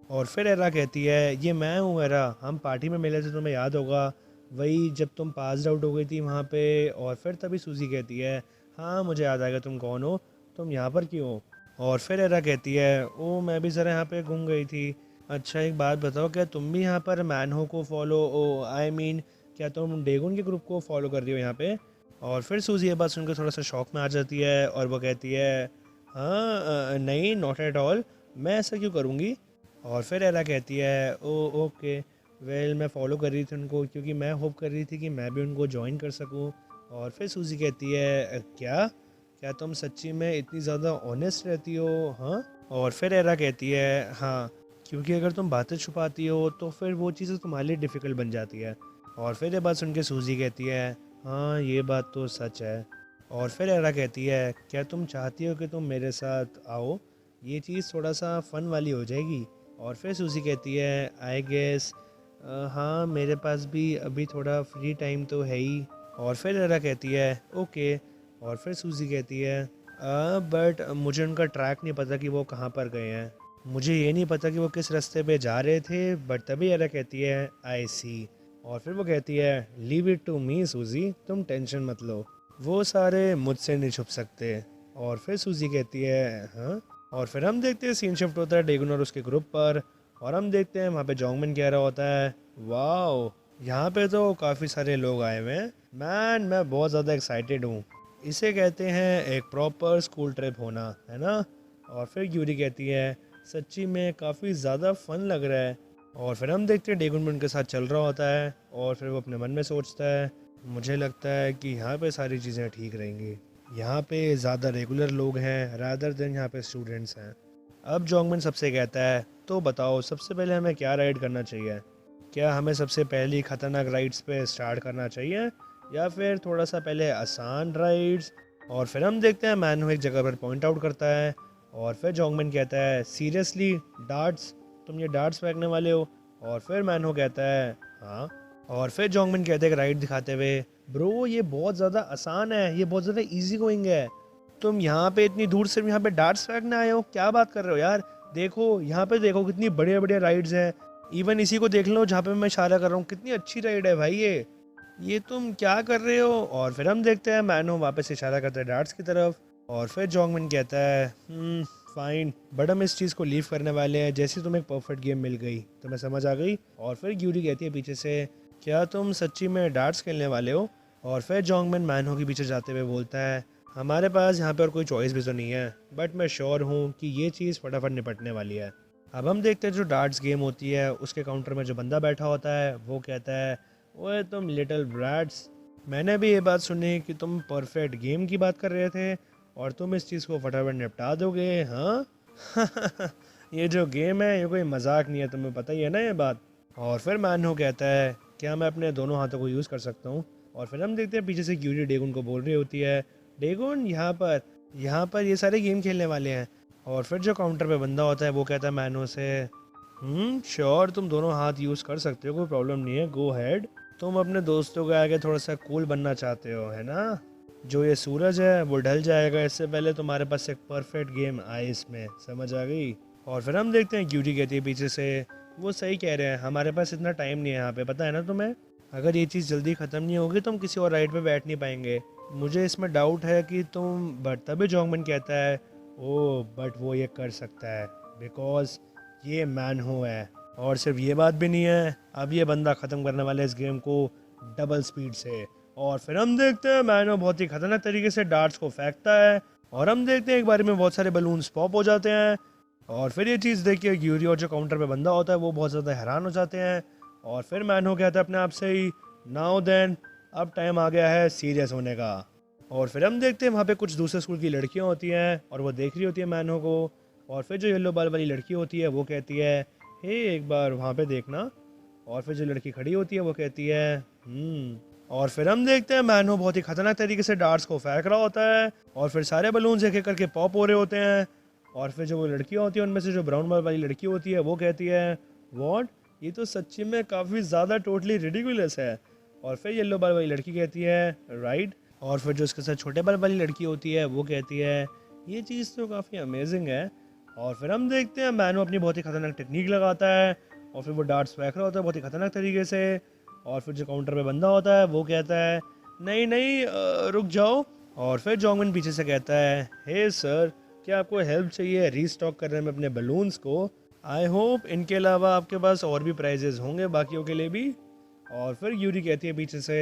और फिर एरा कहती है ये मैं हूँ एरा, हम पार्टी में मिले थे तुम्हें याद होगा, वही जब तुम पास आउट हो गई थी वहाँ पे। और फिर तभी सूजी कहती है हाँ मुझे याद आएगा तुम कौन हो, तुम यहाँ पर क्यों हो। और फिर एरा कहती है ओ मैं भी ज़रा यहाँ पे घूम गई थी। अच्छा एक बात बताओ क्या तुम भी यहाँ पर मैनहो को फॉलो ओ आई मीन क्या तुम डेगुन के ग्रुप को फॉलो कर रही हो यहाँ पे। और फिर सूजी ये बात सुनकर थोड़ा सा शौक में आ जाती है और वो कहती है हाँ नहीं नॉट एट ऑल, मैं ऐसा क्यों करूँगी। और फिर एरा कहती है ओ ओके वेल मैं फ़ॉलो कर रही थी उनको क्योंकि मैं होप कर रही थी कि मैं भी उनको ज्वाइन कर सकूँ। और फिर सूजी कहती है क्या क्या तुम सच्ची में इतनी ज़्यादा ऑनेस्ट रहती हो, हाँ। और फिर एरा कहती है हाँ क्योंकि अगर तुम बातें छुपाती हो तो फिर वो चीज़ें तुम्हारे लिए डिफ़िकल्ट बन जाती है। और फिर ये बात सुन के सूजी कहती है हाँ ये बात तो सच है। और फिर एरा कहती है क्या तुम चाहती हो कि तुम मेरे साथ आओ, ये चीज़ थोड़ा सा फ़न वाली हो जाएगी। और फिर सूजी कहती है आई गेस हाँ मेरे पास भी अभी थोड़ा फ्री टाइम तो है ही। और फिर एरा कहती है ओके। और फिर सूजी कहती है बट मुझे उनका ट्रैक नहीं पता कि वो कहाँ पर गए हैं, मुझे ये नहीं पता कि वो किस रास्ते पे जा रहे थे। बट तभी एरा कहती है आई सी। और फिर वो कहती है लीव इट टू मी सूजी, तुम टेंशन मत लो, वो सारे मुझसे नहीं छुप सकते। और फिर सूजी कहती है हाँ। और फिर हम देखते हैं सीन शिफ्ट होता है डेगुन और उसके ग्रुप पर और हम देखते हैं वहाँ पे जोंगमिन कह रहा होता है वाओ यहाँ पे तो काफ़ी सारे लोग आए हुए हैं मैन, मैं बहुत ज़्यादा एक्साइटेड हूँ, इसे कहते हैं एक प्रॉपर स्कूल ट्रिप होना है ना। और फिर यूरी कहती है सच्ची में काफ़ी ज़्यादा फन लग रहा है। और फिर हम देखते हैं डेगुन भी उनके साथ चल रहा होता है और फिर वो अपने मन में सोचता है मुझे लगता है कि यहाँ पे सारी चीज़ें ठीक रहेंगी, यहाँ पे ज़्यादा रेगुलर लोग हैं रादर देन यहाँ पे स्टूडेंट्स हैं। अब जोंगमिन सबसे कहता है तो बताओ सबसे पहले हमें क्या राइड करना चाहिए, क्या हमें सबसे पहली खतरनाक राइड्स पे स्टार्ट करना चाहिए या फिर थोड़ा सा पहले आसान राइड्स। और फिर हम देखते हैं मैनू एक जगह पर पॉइंट आउट करता है और फिर जोंगमिन कहता है सीरियसली डार्ट्स, तुम ये डार्ट्स फेंकने वाले हो। और फिर मैनू कहता है हाँ। और फिर जोंगमिन कहते हैं राइड दिखाते हुए ब्रो ये बहुत ज़्यादा आसान है, ये बहुत ज़्यादा इजी गोइंग है, तुम यहाँ पे इतनी दूर से यहाँ पे डार्ट्स फेंकने आए हो, क्या बात कर रहे हो यार, देखो यहाँ पे देखो कितनी बढ़िया बढ़िया राइड्स हैं, इवन इसी को देख लो जहाँ पे मैं इशारा कर रहा हूँ, कितनी अच्छी राइड है भाई ये तुम क्या कर रहे हो। और फिर हम देखते हैं मैनो वापस इशारा करता है डार्ट्स की तरफ और फिर जोंगमिन कहता है फाइन बट हम इस चीज़ को लीव करने वाले हैं जैसे तुम्हें एक परफेक्ट गेम मिल गई तुम्हें समझ आ गई। और फिर ग्यूरी कहती है पीछे से क्या तुम सच्ची में डार्ट्स खेलने वाले हो। और फिर जोंगमिन मैनो के पीछे जाते हुए बोलता है हमारे पास यहाँ पे और कोई चॉइस भी तो नहीं है बट मैं श्योर हूँ कि ये चीज़ फटाफट निपटने वाली है। अब हम देखते हैं जो डार्ट्स गेम होती है उसके काउंटर में जो बंदा बैठा होता है वो कहता है ओए तुम लिटिल ब्रैट्स, मैंने भी ये बात सुनी कि तुम परफेक्ट गेम की बात कर रहे थे और तुम इस चीज़ को फटाफट निपटा दोगे हाँ। ये जो गेम है ये कोई मजाक नहीं है, तुम्हें पता ही है ना ये बात। और फिर मैनू कहता है क्या मैं अपने दोनों हाथों को यूज़ कर सकता हूँ। और फिर हम देखते हैं पीछे से ग्यूरी डेगुन को बोल रही होती है डेगुन यहाँ पर ये सारे गेम खेलने वाले हैं। और फिर जो काउंटर पे बंदा होता है वो कहता है मैनू से श्योर तुम दोनों हाथ यूज़ कर सकते हो, कोई प्रॉब्लम नहीं है, गो हेड, तुम अपने दोस्तों के आगे थोड़ा सा कूल बनना चाहते हो है ना, जो ये सूरज है वो ढल जाएगा इससे पहले तुम्हारे पास एक परफेक्ट गेम आए इसमें, समझ आ गई। और फिर हम देखते हैं ग्यूरी कहती है पीछे से वो सही कह रहे हैं हमारे पास इतना टाइम नहीं है यहाँ पे, पता है ना तुम्हें, अगर ये चीज़ जल्दी ख़त्म नहीं होगी तो हम किसी और राइड पे बैठ नहीं पाएंगे, मुझे इसमें डाउट है कि तुम, बट तभी जोंगमिन कहता है ओ बट वो ये कर सकता है बिकॉज ये मैनहू है। और सिर्फ ये बात भी नहीं है, अब ये बंदा ख़त्म करने वाला है इस गेम को डबल स्पीड से। और फिर हम देखते हैं मैनो बहुत ही खतरनाक तरीके से डार्ट्स को फेंकता है और हम देखते हैं एक बार में बहुत सारे बलून्स पॉप हो जाते हैं। और फिर ये चीज़ देख के ग्यूरी और जो काउंटर पे बंदा होता है वो बहुत ज़्यादा हैरान हो जाते हैं। और फिर मैनो कहता है अपने आप से ही नाउ देन अब टाइम आ गया है सीरियस होने का। और फिर हम देखते हैं वहाँ पे कुछ दूसरे स्कूल की लड़कियाँ होती हैं और वो देख रही होती है मैनो को। और फिर जो येलो बाल वाली लड़की होती है वो कहती है हे एक बार वहाँ पे देखना। और फिर जो लड़की खड़ी होती है वो कहती है और फिर हम देखते हैं मैनो बहुत ही खतरनाक तरीके से डार्ट्स को फेंक रहा होता है और फिर सारे बलून्स एक एक करके पॉप हो रहे होते हैं। और फिर जो वो लड़कियाँ होती हैं उनमें से जो ब्राउन बाल वाली लड़की होती है वो कहती है व्हाट, ये तो सच्ची में काफ़ी ज़्यादा टोटली रिडिकुलस है। और फिर येलो बाल वाली लड़की कहती है राइट। और फिर जो उसके साथ छोटे बाल वाली लड़की होती है वो कहती है ये चीज़ तो काफ़ी अमेजिंग है। और फिर हम देखते हैं मैनो अपनी बहुत ही खतरनाक टेक्निक लगाता है और फिर वो डार्ट्स फेंक रहा होता है बहुत ही खतरनाक तरीके से। और फिर जो काउंटर पे बंदा होता है वो कहता है नहीं नहीं रुक जाओ। और फिर जोंगमिन पीछे से कहता है हे सर, क्या आपको हेल्प चाहिए रीस्टॉक करने में अपने बलून्स को, आई होप इनके अलावा आपके पास और भी प्राइजेस होंगे बाकियों के लिए भी। और फिर यूरी कहती है पीछे से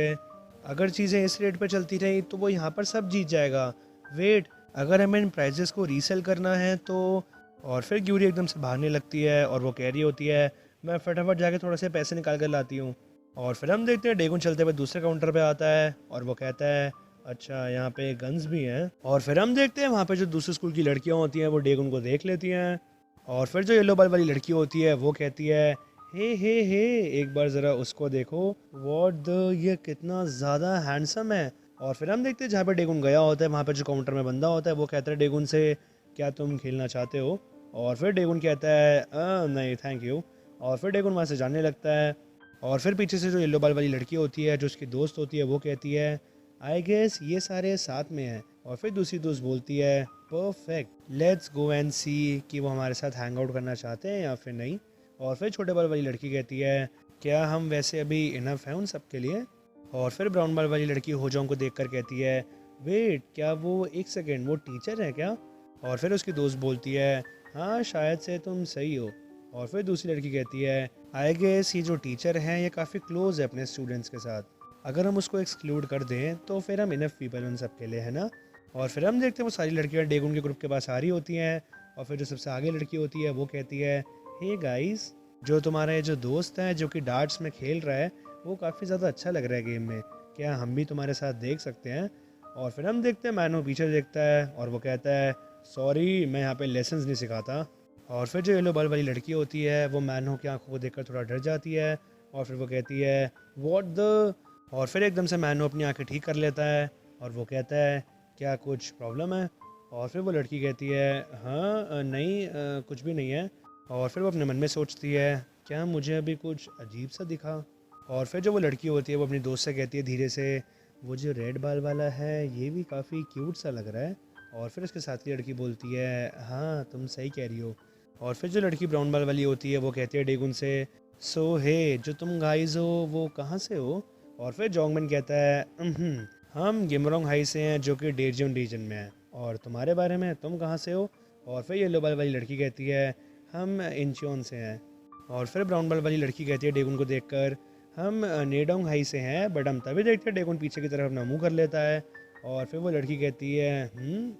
अगर चीज़ें इस रेट पर चलती रही तो वो यहाँ पर सब जीत जाएगा, वेट अगर हमें इन प्राइजेस को रीसेल करना है तो। और फिर ग्यूरी एकदम से भागने लगती है और वो कह रही होती है मैं फटाफट जाके थोड़े से पैसे निकाल कर लाती हूँ। और फिर हम देखते हैं डेगुन चलते हुए दूसरे काउंटर पे आता है और वो कहता है अच्छा यहाँ पे गन्स भी हैं। और फिर हम देखते हैं वहाँ पे जो दूसरे स्कूल की लड़कियाँ होती हैं वो डेगुन को देख लेती हैं। और फिर जो येलो बाल वाली लड़की होती है वो कहती है हे एक बार ज़रा उसको देखो, व्हाट द, ये कितना ज़्यादा हैंडसम है। और फिर हम देखते हैं जहाँ पे डेगुन गया होता है वहाँ पे जो काउंटर में बंदा होता है वो कहता है डेगुन से क्या तुम खेलना चाहते हो। और फिर डेगुन कहता है नहीं थैंक यू। और फिर डेगुन वहाँ से जाने लगता है। और फिर पीछे से जो येलो बाल वाली लड़की होती है जो उसकी दोस्त होती है वो कहती है आई गेस ये सारे साथ में हैं। और फिर दूसरी दोस्त बोलती है परफेक्ट, लेट्स गो एंड सी कि वो हमारे साथ हैंग आउट करना चाहते हैं या फिर नहीं। और फिर छोटे बाल वाली लड़की कहती है क्या हम वैसे अभी इनफ हैं उन सब के लिए। और फिर ब्राउन बाल वाली लड़की होजोंग को देखकर कहती है वेट क्या वो, एक सेकेंड, वो टीचर है क्या। और फिर उसकी दोस्त बोलती है हाँ शायद से तुम सही हो। और फिर दूसरी लड़की कहती है आई गेस ये जो टीचर हैं ये काफ़ी क्लोज है अपने स्टूडेंट्स के साथ, अगर हम उसको एक्सक्लूड कर दें तो फिर हम इनफ पीपल उन सब के लिए, है ना। और फिर हम देखते हैं वो सारी लड़कियां डेगुन के ग्रुप के पास आ रही होती हैं और फिर जो सबसे आगे लड़की होती है वो कहती है हे गाइस, जो तुम्हारा ये जो दोस्त है जो कि डार्ट्स में खेल रहा है, वो काफ़ी ज़्यादा अच्छा लग रहा है गेम में, क्या हम भी तुम्हारे साथ देख सकते हैं? और फिर हम देखते हैं मैनो पीछे देखता है और वो कहता है सॉरी, मैं यहाँ पे लेसन्स नहीं सिखाता। और फिर जो येलो बाल वाली लड़की होती है वो मैनो की आंखों को देखकर थोड़ा डर जाती है और फिर वो कहती है व्हाट द। और फिर एकदम से मैनो अपनी आंखें ठीक कर लेता है और वो कहता है क्या कुछ प्रॉब्लम है? और फिर वो लड़की कहती है हाँ नहीं कुछ भी नहीं है। और फिर वो अपने मन में सोचती है क्या मुझे अभी कुछ अजीब सा दिखा? और फिर जो वो लड़की होती है वो अपनी दोस्त से कहती है धीरे से वो जो रेड बाल वाला है ये भी काफ़ी क्यूट सा लग रहा है। और फिर उसके साथ की लड़की बोलती है हाँ तुम सही कह रही हो। और फिर जो लड़की ब्राउन बाल वाली होती है वो कहती है डेगुन से सो हे जो तुम गाइज हो वो कहाँ से हो? और फिर जोंगमन कहता है हम गिमरोंग हाई से हैं जो कि डेजियन रीजन में है। और तुम्हारे बारे में तुम कहाँ से हो? और फिर येलो बाल वाली लड़की कहती है हम इंचियोन से हैं। और फिर ब्राउन बाल वाली लड़की कहती है डेगुन को देखकर हम नेडोंग हाई से हैं, बट हम तभी देखते हैं डेगुन पीछे की तरफ अपना मुंह कर लेता है। और फिर वो लड़की कहती है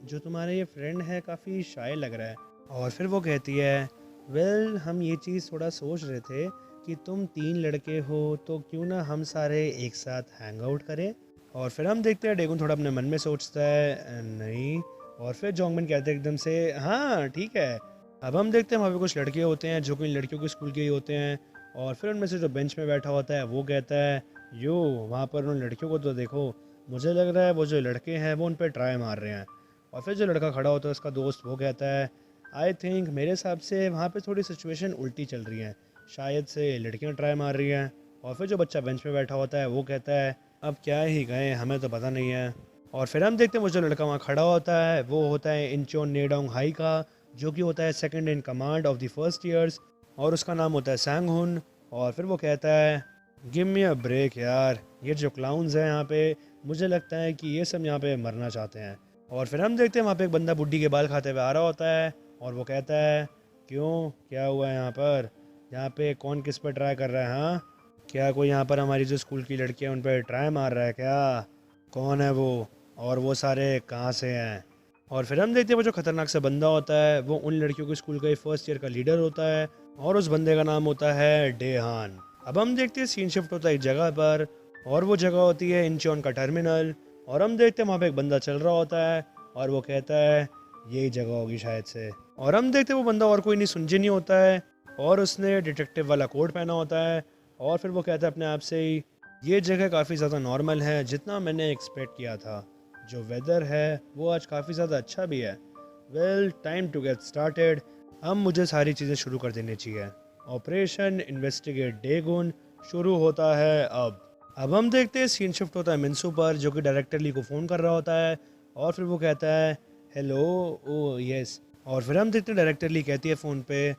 जो तुम्हारा ये फ्रेंड है काफ़ी शाय लग रहा है। और फिर वो कहती है वेल हम ये चीज़ थोड़ा सोच रहे थे कि तुम 3 लड़के हो तो क्यों ना हम सारे एक साथ हैंग आउट करें? और फिर हम देखते हैं डेगुन थोड़ा अपने मन में सोचता है नहीं। और फिर जोंगमन कहते हैं एकदम से हाँ ठीक है। अब हम देखते हैं वहाँ पे कुछ लड़के होते हैं जो कि लड़कियों के स्कूल के ही होते हैं। और फिर उनमें से जो बेंच में बैठा होता है वो कहता है यो वहाँ पर उन लड़कियों को तो देखो, मुझे लग रहा है वो जो लड़के हैं वो उन पर ट्राई मार रहे हैं। और फिर जो लड़का खड़ा होता है उसका दोस्त वो कहता है आई थिंक मेरे हिसाब से वहाँ पे थोड़ी सिचुएशन उल्टी चल रही है, शायद से लड़कियाँ ट्राई मार रही हैं। और फिर जो बच्चा बेंच पे बैठा होता है वो कहता है अब क्या ही गए, हमें तो पता नहीं है। और फिर हम देखते हैं वो जो लड़का वहाँ खड़ा होता है वो होता है इंचोन नेडोंग हाई का, जो कि होता है second in command of the first years, और उसका नाम होता है सैंगहुन। और फिर वो कहता है गिव मी अ ब्रेक यार, ये जो क्लाउन्स हैं यहाँ पे मुझे लगता है कि ये सब यहाँ पे मरना चाहते हैं। और फिर हम देखते हैं वहाँ पे एक बंदा बुड्ढी के बाल खाते हुए आ रहा होता है और वो कहता है क्यों क्या हुआ यहाँ पर? यहाँ पे कौन किस पर ट्राई कर रहा है? हाँ क्या कोई यहाँ पर हमारी जो स्कूल की लड़कियाँ उन पर ट्राई मार रहा है क्या? कौन है वो और वो सारे कहाँ से हैं? और फिर हम देखते हैं वो जो खतरनाक सा बंदा होता है वो उन लड़कियों के स्कूल का ही फर्स्ट ईयर का लीडर होता है और उस बंदे का नाम होता है डेहान। अब हम देखते हैं सीन शिफ्ट होता है एक जगह पर और वो जगह होती है इंचोन का टर्मिनल। और हम देखते हैं वहाँ पे एक बंदा चल रहा होता है और वो कहता है यही जगह होगी शायद से। और हम देखते हैं वो बंदा और कोई नहीं सुनजी नहीं होता है और उसने डिटेक्टिव वाला कोट पहना होता है। और फिर वो कहता है अपने आप से ही ये जगह काफ़ी ज़्यादा नॉर्मल है जितना मैंने एक्सपेक्ट किया था, जो वेदर है वो आज काफ़ी ज़्यादा अच्छा भी है। Well time to get started, अब मुझे सारी चीज़ें शुरू कर देनी चाहिए। ऑपरेशन इन्वेस्टिगेट डेगुन शुरू होता है अब हम देखते हैं सीन शिफ्ट होता है मिन्सू पर जो कि डायरेक्टर ली को फ़ोन कर रहा होता है और फिर वो कहता है हेलो ओ यस। और फिर हम देखते हैं डायरेक्टर ली कहती है फ़ोन पे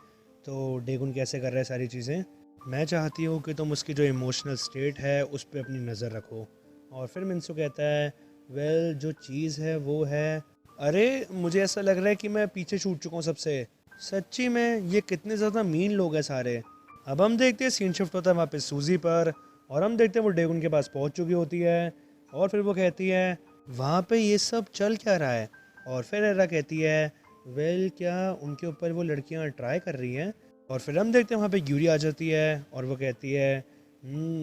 तो डेगुन कैसे कर रहा है सारी चीज़ें, मैं चाहती हूँ कि तुम उसकी जो इमोशनल स्टेट है उस पर अपनी नज़र रखो। और फिर मिन्सू कहता है वेल जो चीज़ है वो है, अरे मुझे ऐसा लग रहा है कि मैं पीछे छूट चुका हूँ सबसे, सच्ची में ये कितने ज़्यादा मीन लोग हैं सारे। अब हम देखते हैं सीन शिफ्ट होता है वहाँ पे सूजी पर और हम देखते हैं वो डेगुन के पास पहुँच चुकी होती है और फिर वो कहती है वहाँ पे ये सब चल क्या रहा है? और फिर एरा कहती है वेल क्या उनके ऊपर वो लड़कियाँ ट्राई कर रही हैं? और फिर हम देखते हैं वहाँ पे यूरी आ जाती है और वो कहती है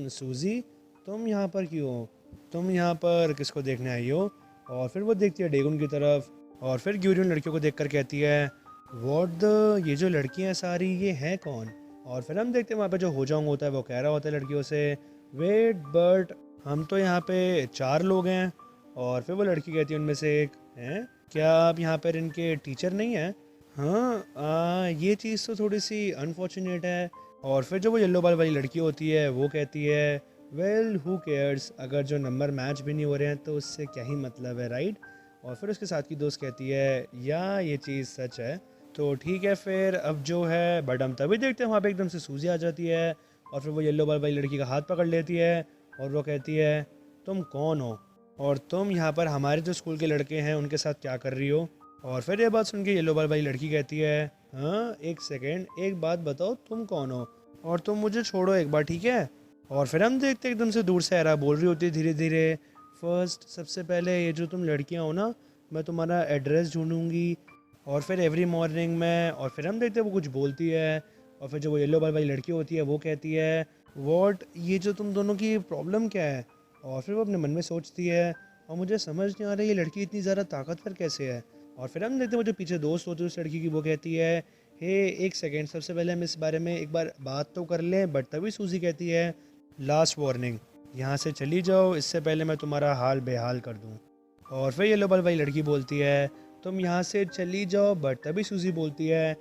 सूजी तुम यहाँ पर क्यों हो? तुम यहाँ पर किसको देखने आई हो? और फिर वो देखती है डेगुन की तरफ और फिर ग्यूरी उन लड़कियों को देखकर कहती है व्हाट द, ये जो लड़कियाँ हैं सारी ये हैं कौन? और फिर हम देखते हैं वहाँ पे जो हो जाऊंगा होता है वो कह रहा होता है लड़कियों से वेट बट हम तो यहाँ पे 4 लोग हैं। और फिर वो लड़की कहती है उनमें से एक हैं क्या आप यहाँ पर इनके टीचर नहीं हैं? हाँ ये चीज़ तो थोड़ी सी अनफॉर्चुनेट है। और फिर जो वो येलो बाल वाली लड़की होती है वो कहती है वेल हु केयर्स, अगर जो नंबर मैच भी नहीं हो रहे हैं तो उससे क्या ही मतलब है राइट। और फिर उसके साथ की दोस्त कहती है या ये चीज़ सच है तो ठीक है फिर अब जो है, बट हम तभी देखते हैं वहाँ पे एकदम से सूजी आ जाती है और फिर वो येलो बाल वाली लड़की का हाथ पकड़ लेती है और वो कहती है तुम कौन हो और तुम यहाँ पर हमारे जो स्कूल के लड़के हैं उनके साथ क्या कर रही हो? और फिर ये बात सुन के येलो बाल वाली लड़की कहती है हाँ एक सेकेंड, एक बात बताओ तुम कौन हो और तुम मुझे छोड़ो एक बार ठीक है। और फिर हम देखते एकदम से दूर से एरा बोल रही होती है धीरे धीरे फर्स्ट सबसे पहले ये जो तुम लड़कियां हो ना, मैं तुम्हारा एड्रेस ढूंढूंगी और फिर एवरी मॉर्निंग में। और फिर हम देखते वो कुछ बोलती है और फिर जो वो येलो बाल वाली लड़की होती है वो कहती है वॉट, ये जो तुम दोनों की प्रॉब्लम क्या है। और फिर वो अपने मन में सोचती है और मुझे समझ नहीं आ रहा ये लड़की इतनी ज़्यादा ताकतवर कैसे है। और फिर हम देखते हैं वो जो पीछे दोस्त होती है उस लड़की की, वो कहती है हे एक सेकेंड, सबसे पहले हम इस बारे में एक बार बात तो कर लें। बट तभी सूजी कहती है लास्ट वार्निंग, यहाँ से चली जाओ इससे पहले मैं तुम्हारा हाल बेहाल कर दूँ। और फिर येलो बाल वाली लड़की बोलती है तुम यहाँ से चली जाओ। बट तभी सूजी बोलती है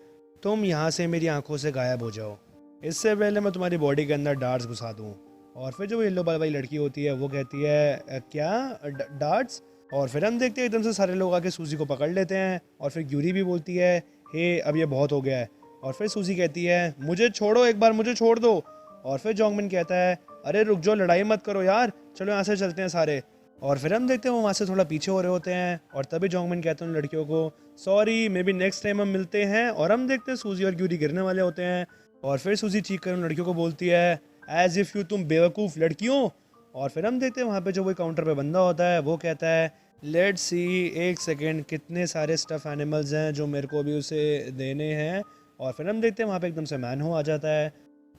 तुम यहाँ से मेरी आंखों से गायब हो जाओ, इससे पहले मैं तुम्हारी बॉडी के अंदर डार्ट्स घुसा दूँ। और फिर जो येलो बाल वाली लड़की होती है वो कहती है क्या डार्ट्स। और फिर हम देखते हैं एकदम से सारे लोग आके सूजी को पकड़ लेते हैं। और फिर ग्यूरी भी बोलती है हे अब ये बहुत हो गया है। और फिर सूजी कहती है मुझे छोड़ो, एक बार मुझे छोड़ दो। और फिर जोंगमिन कहता है अरे रुक जाओ, लड़ाई मत करो यार, चलो यहाँ से चलते हैं सारे। और फिर हम देखते हैं वो वहाँ से थोड़ा पीछे हो रहे होते हैं। और तभी जोंगमिन कहते हैं उन लड़कियों को sorry, may be next time हम मिलते हैं। और हम देखते हैं सूजी और ग्यूरी गिरने वाले होते हैं। और फिर सूजी चीख कर उन लड़कियों को बोलती है एज इफ़ यू, तुम बेवकूफ़ लड़कियों। और फिर हम देखते हैं वहाँ पे जो वो काउंटर पे बंदा होता है वो कहता है लेट्स सी, एक सेकेंड, कितने सारे स्टफ़ एनिमल्स हैं जो मेरे को भी उसे देने हैं। और फिर हम देखते हैं वहाँ पे एकदम से मैनहो आ जाता है।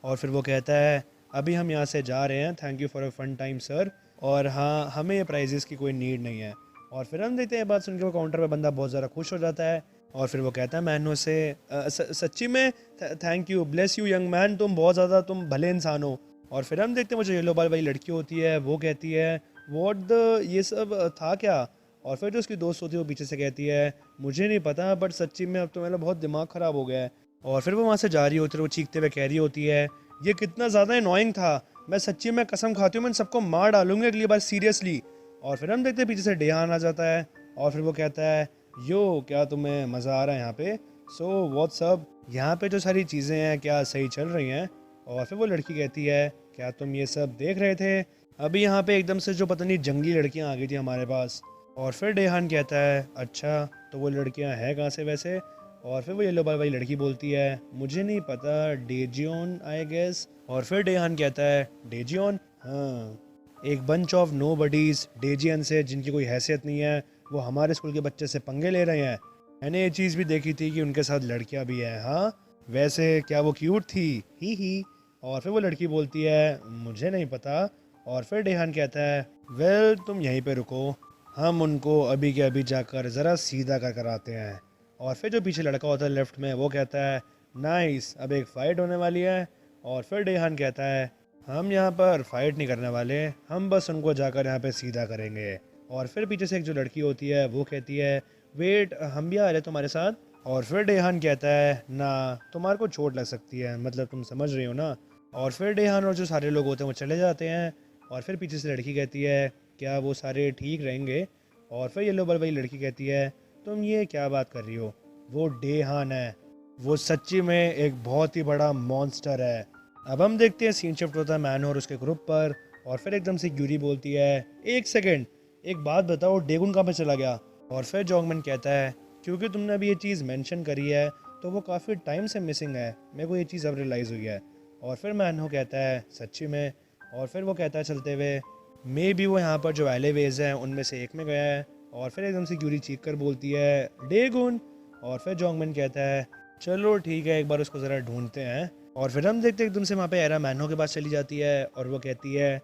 और फिर वो कहता है अभी हम यहाँ से जा रहे हैं, thank you for a fun time sir, और हाँ हमें ये प्राइजेस की कोई नीड नहीं है। और फिर हम देखते हैं बात सुन के वो काउंटर पे बंदा बहुत ज़्यादा खुश हो जाता है। और फिर वो कहता है मैनो से सच्ची में thank you, bless you young man, तुम भले इंसान हो। और फिर हम देखते हैं वो जो येलो बाल वाली लड़की होती है वो कहती है व्हाट द, ये सब था क्या। और फिर जो उसकी दोस्त होती है वो पीछे से कहती है मुझे नहीं पता, बट सच्ची में अब तो मेरा बहुत दिमाग ख़राब हो गया है। और फिर वो वहाँ से जा रही होती है, वो चीखते हुए कह रही होती है ये कितना ज़्यादा एनोइंग था, मैं सच्ची में कसम खाती हूँ मैं सबको मार डालूंगी अगली बार, सीरियसली। और फिर हम देखते हैं पीछे से डेहान आ जाता है। और फिर वो कहता है यो क्या तुम्हें मज़ा आ रहा है यहाँ पे, सो व्हाट्सअप, यहाँ पे जो सारी चीज़ें हैं क्या सही चल रही हैं। और फिर वो लड़की कहती है क्या तुम ये सब देख रहे थे, अभी यहाँ पे एकदम से जो पता नहीं जंगली लड़कियाँ आ गई थी हमारे पास। और फिर डेहान कहता है अच्छा तो वो लड़कियाँ हैं कहाँ से वैसे। और फिर वो येलो बाल वाली लड़की बोलती है मुझे नहीं पता, डेजियन आई गेस। और फिर डेहान कहता है डेजियन, हाँ एक बंच ऑफ नो बडीज डेजियन से जिनकी कोई हैसियत नहीं है, वो हमारे स्कूल के बच्चे से पंगे ले रहे हैं। मैंने ये चीज़ भी देखी थी कि उनके साथ लड़कियां भी हैं, हाँ वैसे क्या वो क्यूट थी, ही। और फिर वो लड़की बोलती है मुझे नहीं पता। और फिर डेहान कहता है वेल तुम यहीं पे रुको, हम उनको अभी के अभी जाकर ज़रा सीधा कर कर आते हैं। और फिर जो पीछे लड़का होता है लेफ्ट में वो कहता है नाइस, अब एक फ़ाइट होने वाली है। और फिर डेहान कहता है हम यहाँ पर फाइट नहीं करने वाले, हम बस उनको जाकर यहाँ पे सीधा करेंगे। और फिर पीछे से एक जो लड़की होती है वो कहती है वेट, हम भी आ रहे तुम्हारे साथ। और फिर डेहान कहता है ना, तुम्हारे को चोट लग सकती है, मतलब तुम समझ रही हो ना। और फिर डेहान और जो सारे लोग होते हैं वो चले जाते हैं। और फिर पीछे से लड़की कहती है क्या वो सारे ठीक रहेंगे। और फिर येलो बाल वाली लड़की कहती है तुम ये क्या बात कर रही हो, वो डेहान है, वो सच्ची में एक बहुत ही बड़ा मॉन्स्टर है। अब हम देखते हैं सीन शिफ्ट होता है मैन और उसके ग्रुप पर। और फिर एकदम से ग्यूरी बोलती है एक सेकेंड, एक बात बताओ डेगुन कहाँ पे चला गया। और फिर जोंगमन कहता है क्योंकि तुमने अभी ये चीज़ मेंशन करी है तो वो काफ़ी टाइम से मिसिंग है, मेरे को ये चीज़ अब रियलाइज़ हुई है। और फिर मैनो कहता है सच्ची में। और फिर वो कहता है चलते हुए मे बी वो यहाँ पर जो एलेवेज हैं उनमें से एक में गया है। और फिर एकदम से ग्यूरी चीख कर बोलती है डेगुन। और फिर जोंगमन कहता है चलो ठीक है, एक बार उसको ज़रा ढूंढते हैं। और फिर हम देखते हैं एकदम से वहाँ पे एरा मैनो के पास चली जाती है और वो कहती है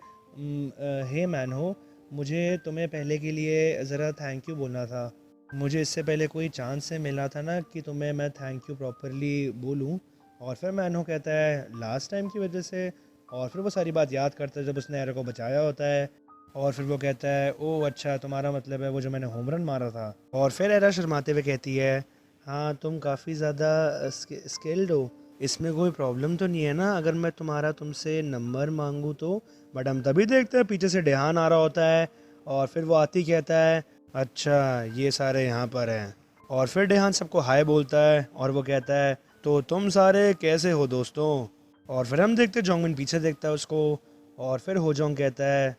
हे मैनो, मुझे तुम्हें पहले के लिए ज़रा थैंक यू बोलना था, मुझे इससे पहले कोई चांस से मिला था ना कि तुम्हें मैं थैंक यू प्रॉपरली बोलूं। और फिर मैनो कहता है लास्ट टाइम की वजह से। और फिर वो सारी बात याद करता है जब उसने एरा को बचाया होता है। और फिर वो कहता है ओह अच्छा, तुम्हारा मतलब है वो जो मैंने होम रन मारा था। और फिर एरा शर्माते हुए कहती है हाँ तुम काफ़ी ज़्यादा स्किल्ड हो, इसमें कोई प्रॉब्लम तो नहीं है ना अगर मैं तुम्हारा तुमसे नंबर मांगूँ तो। बट हम तभी देखते हैं पीछे से डेहान आ रहा होता है। और फिर वो आती कहता है अच्छा ये सारे यहाँ पर हैं। और फिर डेहान सबको हाय बोलता है और वो कहता है तो तुम सारे कैसे हो दोस्तों। और फिर हम देखते जोंगमिन पीछे देखता है उसको। और फिर होजोंग कहता है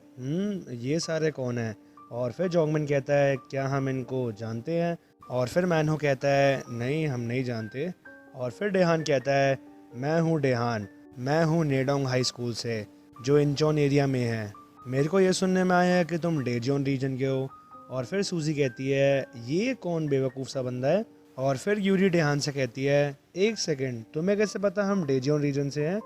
ये सारे कौन हैं। और फिर जोंगमिन कहता है क्या हम इनको जानते हैं। और फिर मैनहो कहता है नहीं हम नहीं जानते। और फिर डेहान कहता है मैं हूँ डेहान, मैं हूँ नेडोंग हाई स्कूल से जो इंचोन एरिया में है, मेरे को ये सुनने में आया है कि तुम डेजियन रीजन के हो। और फिर सूजी कहती है ये कौन बेवकूफ़ सा बंदा है। और फिर यूरी डेहान से कहती है एक सेकंड, तुम्हें कैसे पता हम डेजियन रीजन से हैं?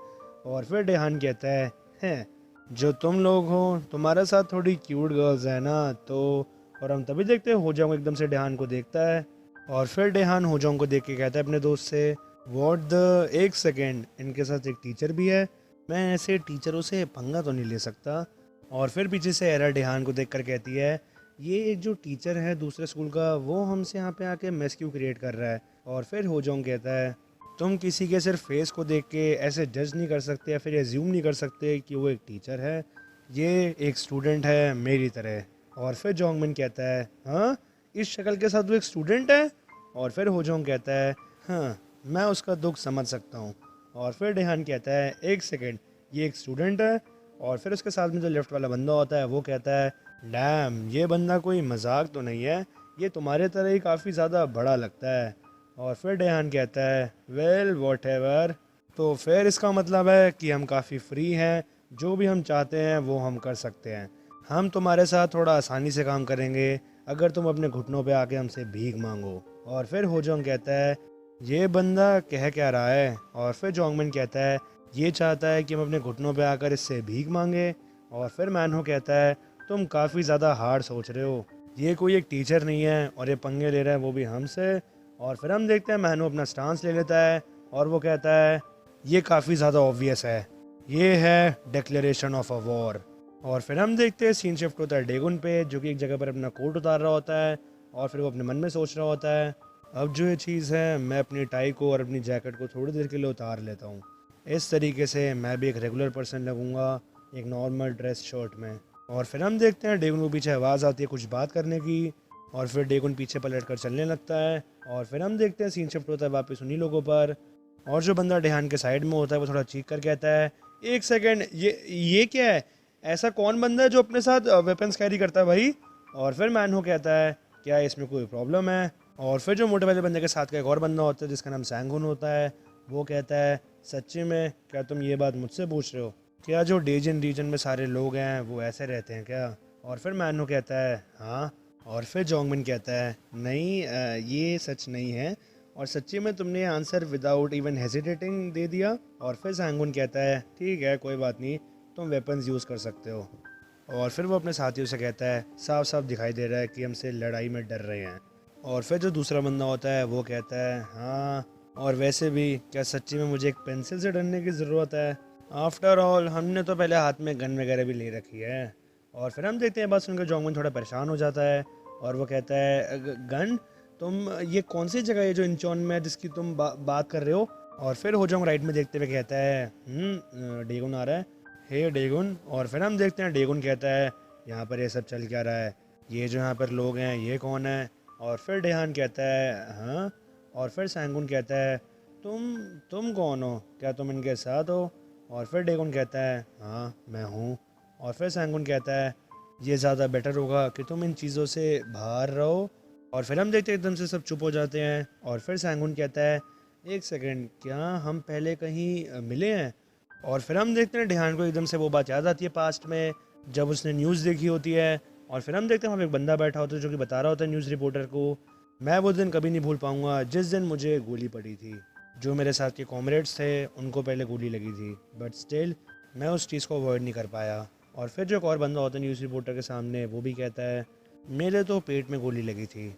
और फिर डेहान कहता है, हैं जो तुम लोग हो तुम्हारे साथ थोड़ी क्यूट गर्ल्स है ना, तो और हम तभी देखते हैं होजोंग एकदम से डेहान को देखता है और फिर डेहान होजोंग को देख के कहता है अपने दोस्त से, व्हाट द, एक सेकंड, इनके साथ एक टीचर भी है, मैं ऐसे टीचरों से पंगा तो नहीं ले सकता। और फिर पीछे से एरा डेहान को देख कर कहती है, ये एक जो टीचर है दूसरे स्कूल का, वो हमसे यहाँ पे आके मेस क्यों क्रिएट कर रहा है? और फिर होजोंग कहता है, तुम किसी के सिर्फ फेस को देख के ऐसे जज नहीं कर सकते या फिर एज्यूम नहीं कर सकते कि वो एक टीचर है, ये एक स्टूडेंट है मेरी तरह। और फिर जोंगमिन कहता है, हाँ इस शक्ल के साथ वो एक स्टूडेंट है? और फिर होजोंग कहता है, हाँ मैं उसका दुख समझ सकता हूँ। और फिर डेहान कहता है, एक सेकेंड, ये एक स्टूडेंट है? और फिर उसके साथ में जो लेफ्ट वाला बंदा होता है वो कहता है, डैम ये बंदा कोई मजाक तो नहीं है, ये तुम्हारे तरह ही काफ़ी ज़्यादा बड़ा लगता है। और फिर डेहान कहता है, वेल वॉट एवर, तो फिर इसका मतलब है कि हम काफ़ी फ्री हैं, जो भी हम चाहते हैं वो हम कर सकते हैं, हम तुम्हारे साथ थोड़ा आसानी से काम करेंगे अगर तुम अपने घुटनों पे आके हमसे भीख मांगो। और फिर होजोंग कहता है, ये बंदा कह क्या रहा है? और फिर जोंगमिन कहता है, ये चाहता है कि हम अपने घुटनों पे आकर इससे भीख मांगे। और फिर मैनहो कहता है, तुम काफ़ी ज़्यादा हार्ड सोच रहे हो, ये कोई एक टीचर नहीं है और ये पंगे ले रहा है वो भी हमसे। और फिर हम देखते हैं मैनहो अपना स्टांस ले लेता है और वो कहता है, ये काफ़ी ज़्यादा ऑब्वियस है, ये है डिक्लेरेशन ऑफ अ वॉर। और फिर हम देखते हैं सीन शिफ्ट होता है डेगुन पे, जो कि एक जगह पर अपना कोट उतार रहा होता है और फिर वो अपने मन में सोच रहा होता है, अब जो ये चीज़ है, मैं अपनी टाई को और अपनी जैकेट को थोड़ी देर के लिए उतार लेता हूँ, इस तरीके से मैं भी एक रेगुलर पर्सन लगूंगा एक नॉर्मल ड्रेस शर्ट में। और फिर हम देखते हैं डेगुन को पीछे आवाज़ आती है कुछ बात करने की और फिर डेगुन पीछे पलट कर चलने लगता है। और फिर हम देखते हैं सीन शिफ्ट होता है वापस उन्हीं लोगों पर और जो बंदा डेहान के साइड में होता है वो थोड़ा चीख कर कहता है, एक सेकेंड, ये क्या है? ऐसा कौन बंदा है जो अपने साथ वेपन्स कैरी करता है भाई? और फिर मैनहो कहता है, क्या इसमें कोई प्रॉब्लम है? और फिर जो मोटे वाले बंदे के साथ का एक और बंदा होता है जिसका नाम सैंगुन होता है, वो कहता है, सच्ची में क्या तुम ये बात मुझसे पूछ रहे हो? क्या जो डेजियन रीजन में सारे लोग हैं वो ऐसे रहते हैं क्या? और फिर मैनहो कहता है, हाँ। और फिर जोंगमिन कहता है, नहीं ये सच नहीं है, और सच्ची में तुमने ये आंसर विदाउट इवन हेजिटेटिंग दे दिया। और फिर सैंगुन कहता है, ठीक है कोई बात नहीं, तुम वेपन्स यूज़ कर सकते हो। और फिर वो अपने साथियों से कहता है, साफ साफ दिखाई दे रहा है कि हमसे लड़ाई में डर रहे हैं। और फिर जो दूसरा बंदा होता है वो कहता है, हाँ और वैसे भी क्या सच्ची में मुझे एक पेंसिल से डरने की ज़रूरत है? आफ्टर ऑल हमने तो पहले हाथ में गन वगैरह भी ले रखी है। और फिर हम देखते हैं बस उनका जोंगमिन थोड़ा परेशान हो जाता है और वो कहता है, गन? तुम ये कौन सी जगह है जो इंचॉन में है जिसकी तुम बात कर रहे हो? और फिर होजोंग राइट में देखते हुए कहता है, डेगुन आ रहा है, हे डेगुन। और फिर हम देखते हैं डेगुन कहता है, यहाँ पर ये सब चल क्या रहा है? ये जो यहाँ पर लोग हैं ये कौन है? और फिर डेहान कहता है, हाँ। और फिर सैंगुन कहता है, तुम कौन हो? क्या तुम इनके साथ हो? और फिर डेगुन कहता है, हाँ मैं हूँ। और फिर सैंगुन कहता है, ये ज़्यादा बेटर होगा कि तुम इन चीज़ों से बाहर रहो। और फिर हम देखते हैं एकदम से सब चुप हो जाते हैं और फिर सैंगुन कहता है, एक सेकंड, क्या हम पहले कहीं मिले हैं? और फिर हम देखते हैं डेहान को एकदम से वो बात याद आती है पास्ट में जब उसने न्यूज़ देखी होती है। और फिर हम देखते हैं वहाँ पे एक बंदा बैठा होता है जो कि बता रहा होता है न्यूज़ रिपोर्टर को, मैं वो दिन कभी नहीं भूल पाऊँगा जिस दिन मुझे गोली पड़ी थी, जो मेरे साथ के कॉमरेड्स थे उनको पहले गोली लगी थी, बट स्टिल मैं उस चीज़ को अवॉइड नहीं कर पाया। और फिर जो एक और बंदा होता है न्यूज़ रिपोर्टर के सामने, वो भी कहता है, मेरे तो पेट में गोली लगी थी,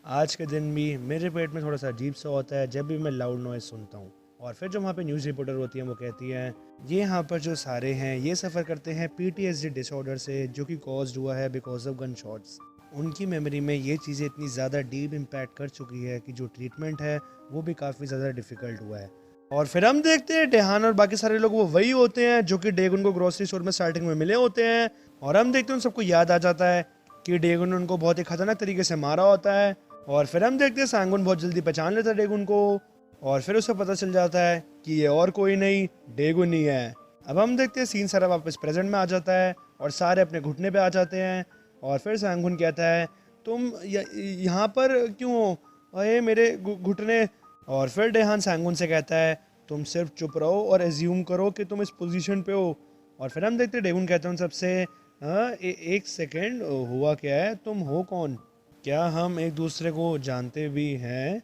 आज के दिन भी मेरे पेट में थोड़ा सा अजीब सा होता है जब भी मैं लाउड नॉइज़ सुनता हूँ। और फिर जो वहाँ पे न्यूज़ रिपोर्टर होती हैं वो कहती हैं, ये यहाँ पर जो सारे हैं ये सफ़र करते हैं PTSD डिसऑर्डर से, जो कि कॉज्ड हुआ है बिकॉज ऑफ गन शॉट्स। उनकी मेमोरी में ये चीज़ें इतनी ज़्यादा डीप इम्पैक्ट कर चुकी है कि जो ट्रीटमेंट है वो भी काफ़ी ज़्यादा डिफ़िकल्ट हुआ है। और फिर हम देखते हैं डेहान और बाकी सारे लोग वो वही होते हैं जो कि डेगुन को ग्रोसरी स्टोर में स्टार्टिंग में मिले होते हैं। और हम देखते हैं उन सबको याद आ जाता है कि डेगुन ने उनको बहुत ही खतरनाक तरीके से मारा होता है। और फिर हम देखते हैं सैंगुन बहुत जल्दी पहचान लेता है डेगुन को और फिर उसे पता चल जाता है कि ये और कोई नहीं, डेगुन ही है। अब हम देखते हैं सीन सारा वापस प्रेजेंट में आ जाता है और सारे अपने घुटने पे आ जाते हैं। और फिर सैंगुन कहता है, तुम यहाँ पर क्यों हो? अरे मेरे घुटने। और फिर डेहान सैंगुन से कहता है, तुम सिर्फ चुप रहो और एज्यूम करो कि तुम इस पोजीशन पे हो। और फिर हम देखते हैं डेगुन कहते हैं उन सबसे, हाँ एक सेकेंड, हुआ क्या है? तुम हो कौन? क्या हम एक दूसरे को जानते भी हैं?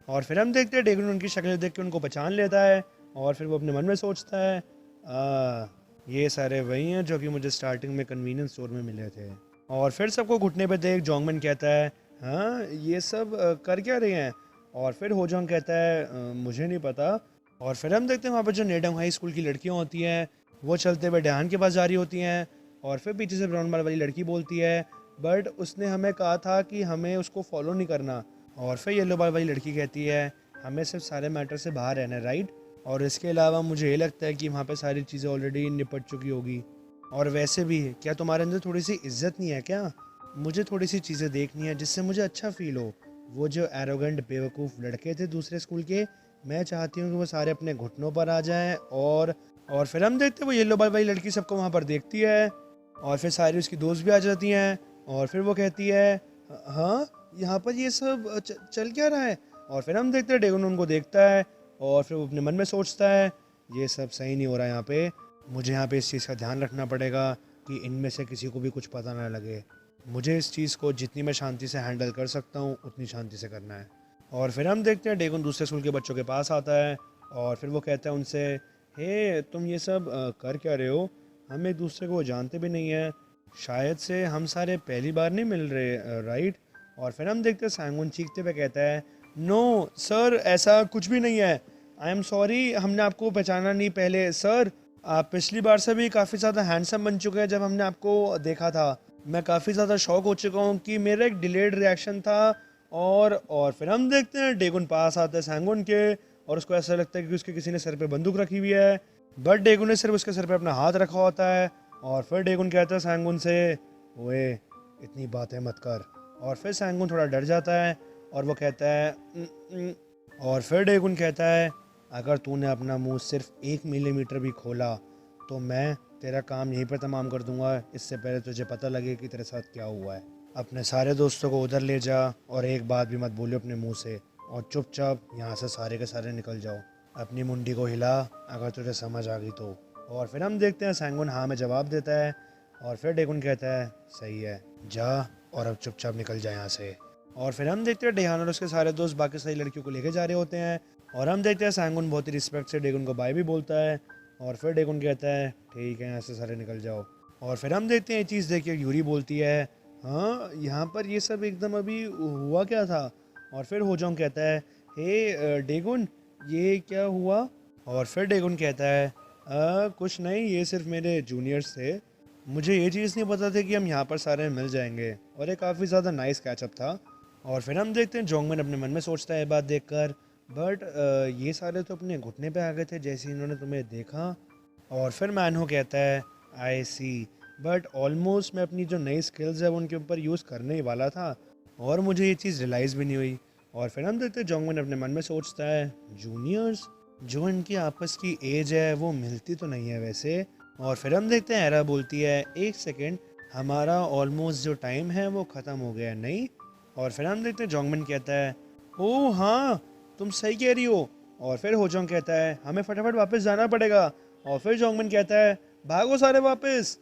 और फिर हम देखते हैं डेगन उनकी शक्ल देख के उनको पहचान लेता है और फिर वो अपने मन में सोचता है, ये सारे वही हैं जो कि मुझे स्टार्टिंग में कन्वीनियंस स्टोर में मिले थे। और फिर सबको घुटने पे देख जोंगमिन कहता है, हाँ ये सब कर क्या रहे हैं? और फिर होजोंग कहता है, मुझे नहीं पता। और फिर हम देखते हैं वहाँ पर जो नेडंग हाई स्कूल की लड़कियाँ होती हैं वो चलते हुए डहान के पास जा रही होती हैं। और फिर पीछे से ब्राउन बाल वाली लड़की बोलती है, बट उसने हमें कहा था कि हमें उसको फॉलो नहीं करना। और फिर येलो बाल वाली लड़की कहती है, हमें सिर्फ सारे मैटर से बाहर रहना है, राइट? और इसके अलावा मुझे ये लगता है कि वहाँ पे सारी चीज़ें ऑलरेडी निपट चुकी होगी। और वैसे भी क्या तुम्हारे अंदर थोड़ी सी इज्जत नहीं है क्या? मुझे थोड़ी सी चीज़ें देखनी है जिससे मुझे अच्छा फील हो। वो जो एरोगेंट बेवकूफ़ लड़के थे दूसरे स्कूल के, मैं चाहती हूँ कि वो सारे अपने घुटनों पर आ जाएं। और फिर हम देखते हैं वो येलो बाल वाली लड़की सबको वहाँ पर देखती है और फिर सारी उसकी दोस्त भी आ जाती हैं। और फिर वो कहती है, हाँ यहाँ पर ये सब चल क्या रहा है? और फिर हम देखते हैं डेगन उनको देखता है और फिर वो अपने मन में सोचता है, ये सब सही नहीं हो रहा है यहाँ पे। मुझे यहाँ पे इस चीज़ का ध्यान रखना पड़ेगा कि इनमें से किसी को भी कुछ पता ना लगे। मुझे इस चीज़ को जितनी मैं शांति से हैंडल कर सकता हूँ उतनी शांति से करना है। और फिर हम देखते हैं डेगन दूसरे स्कूल के बच्चों के पास आता है और फिर वो कहता है उनसे, हे तुम ये सब कर क्या रहे हो? हम एक दूसरे को जानते भी नहीं हैं, शायद से हम सारे पहली बार नहीं मिल रहे, राइट? और फिर हम देखते हैं सांगुन चीखते हुए कहता है, नो सर ऐसा कुछ भी नहीं है, आई एम सॉरी, हमने आपको पहचाना नहीं पहले सर। आप पिछली बार से भी काफ़ी ज़्यादा हैंडसम बन चुके हैं जब हमने आपको देखा था। मैं काफ़ी ज़्यादा शॉक हो चुका हूँ कि मेरा एक डिलेड रिएक्शन था। और फिर हम देखते हैं डेगुन पास आता है सांगुन के और उसको ऐसा लगता है कि उसके किसी ने सर पे बंदूक रखी हुई है, बट डेगुन ने सिर्फ उसके सर पे अपना हाथ रखा होता है। और फिर डेगुन कहता है सांगुन से, ओए इतनी बातें मत कर। और फिर सांगुन थोड़ा डर जाता है और वो कहता है, और फिर डेगुन कहता है, अगर तूने अपना मुंह सिर्फ 1 मिलीमीटर भी खोला तो मैं तेरा काम यहीं पर तमाम कर दूंगा, इससे पहले तुझे पता लगे कि तेरे साथ क्या हुआ है। अपने सारे दोस्तों को उधर ले जा और एक बात भी मत बोलियो अपने मुंह से, और चुपचाप यहाँ से सारे के सारे निकल जाओ। अपनी मुंडी को हिला अगर तुझे समझ आ गई तो। और फिर हम देखते हैं सांगुन हाँ में जवाब देता है और फिर डेगुन कहता है, सही है, जा और अब चुपचाप निकल जा यहाँ से। और फिर हम देखते हैं डेहान और उसके सारे दोस्त बाकी सारी लड़कियों को लेके जा रहे होते हैं और हम देखते हैं सांगुन बहुत ही रिस्पेक्ट से डेगुन को बाय भी बोलता है। और फिर डेगुन कहता है, ठीक है यहाँ से सारे निकल जाओ। और फिर हम देखते हैं ये चीज़ देख के यूरी बोलती है, हाँ यहाँ पर ये सब एकदम अभी हुआ क्या था? और फिर होजोंग कहता है, हे डेगुन ये क्या हुआ? और फिर डेगुन कहता है, कुछ नहीं, ये सिर्फ मेरे जूनियर्स थे, मुझे ये चीज़ नहीं पता थी कि हम यहाँ पर सारे मिल जाएंगे। और ये काफ़ी ज़्यादा नाइस कैचअप था। और फिर हम देखते हैं जोंगमिन अपने मन में सोचता है बात देखकर, बट ये सारे तो अपने घुटने पे आ गए थे जैसे इन्होंने तुम्हें देखा। और फिर मैनहो कहता है, आई सी, बट ऑलमोस्ट मैं अपनी जो नई स्किल्स है वो उनके ऊपर यूज़ करने ही वाला था और मुझे ये चीज़ रियलाइज़ भी नहीं हुई। और फिर हम देखते हैं जोंगमिन अपने मन में सोचता है, जूनियर्स, जो इनकी आपस की एज है वो मिलती तो नहीं है वैसे। और फिर हम देखते हैं एरा बोलती है, एक सेकेंड, हमारा ऑलमोस्ट जो टाइम है वो ख़त्म हो गया नहीं? और फिर हम देखते हैं जोंगमिन कहता है, ओह हाँ तुम सही कह रही हो। और फिर होजोंग कहता है, हमें फटाफट वापस जाना पड़ेगा। और फिर जोंगमिन कहता है, भागो सारे वापस।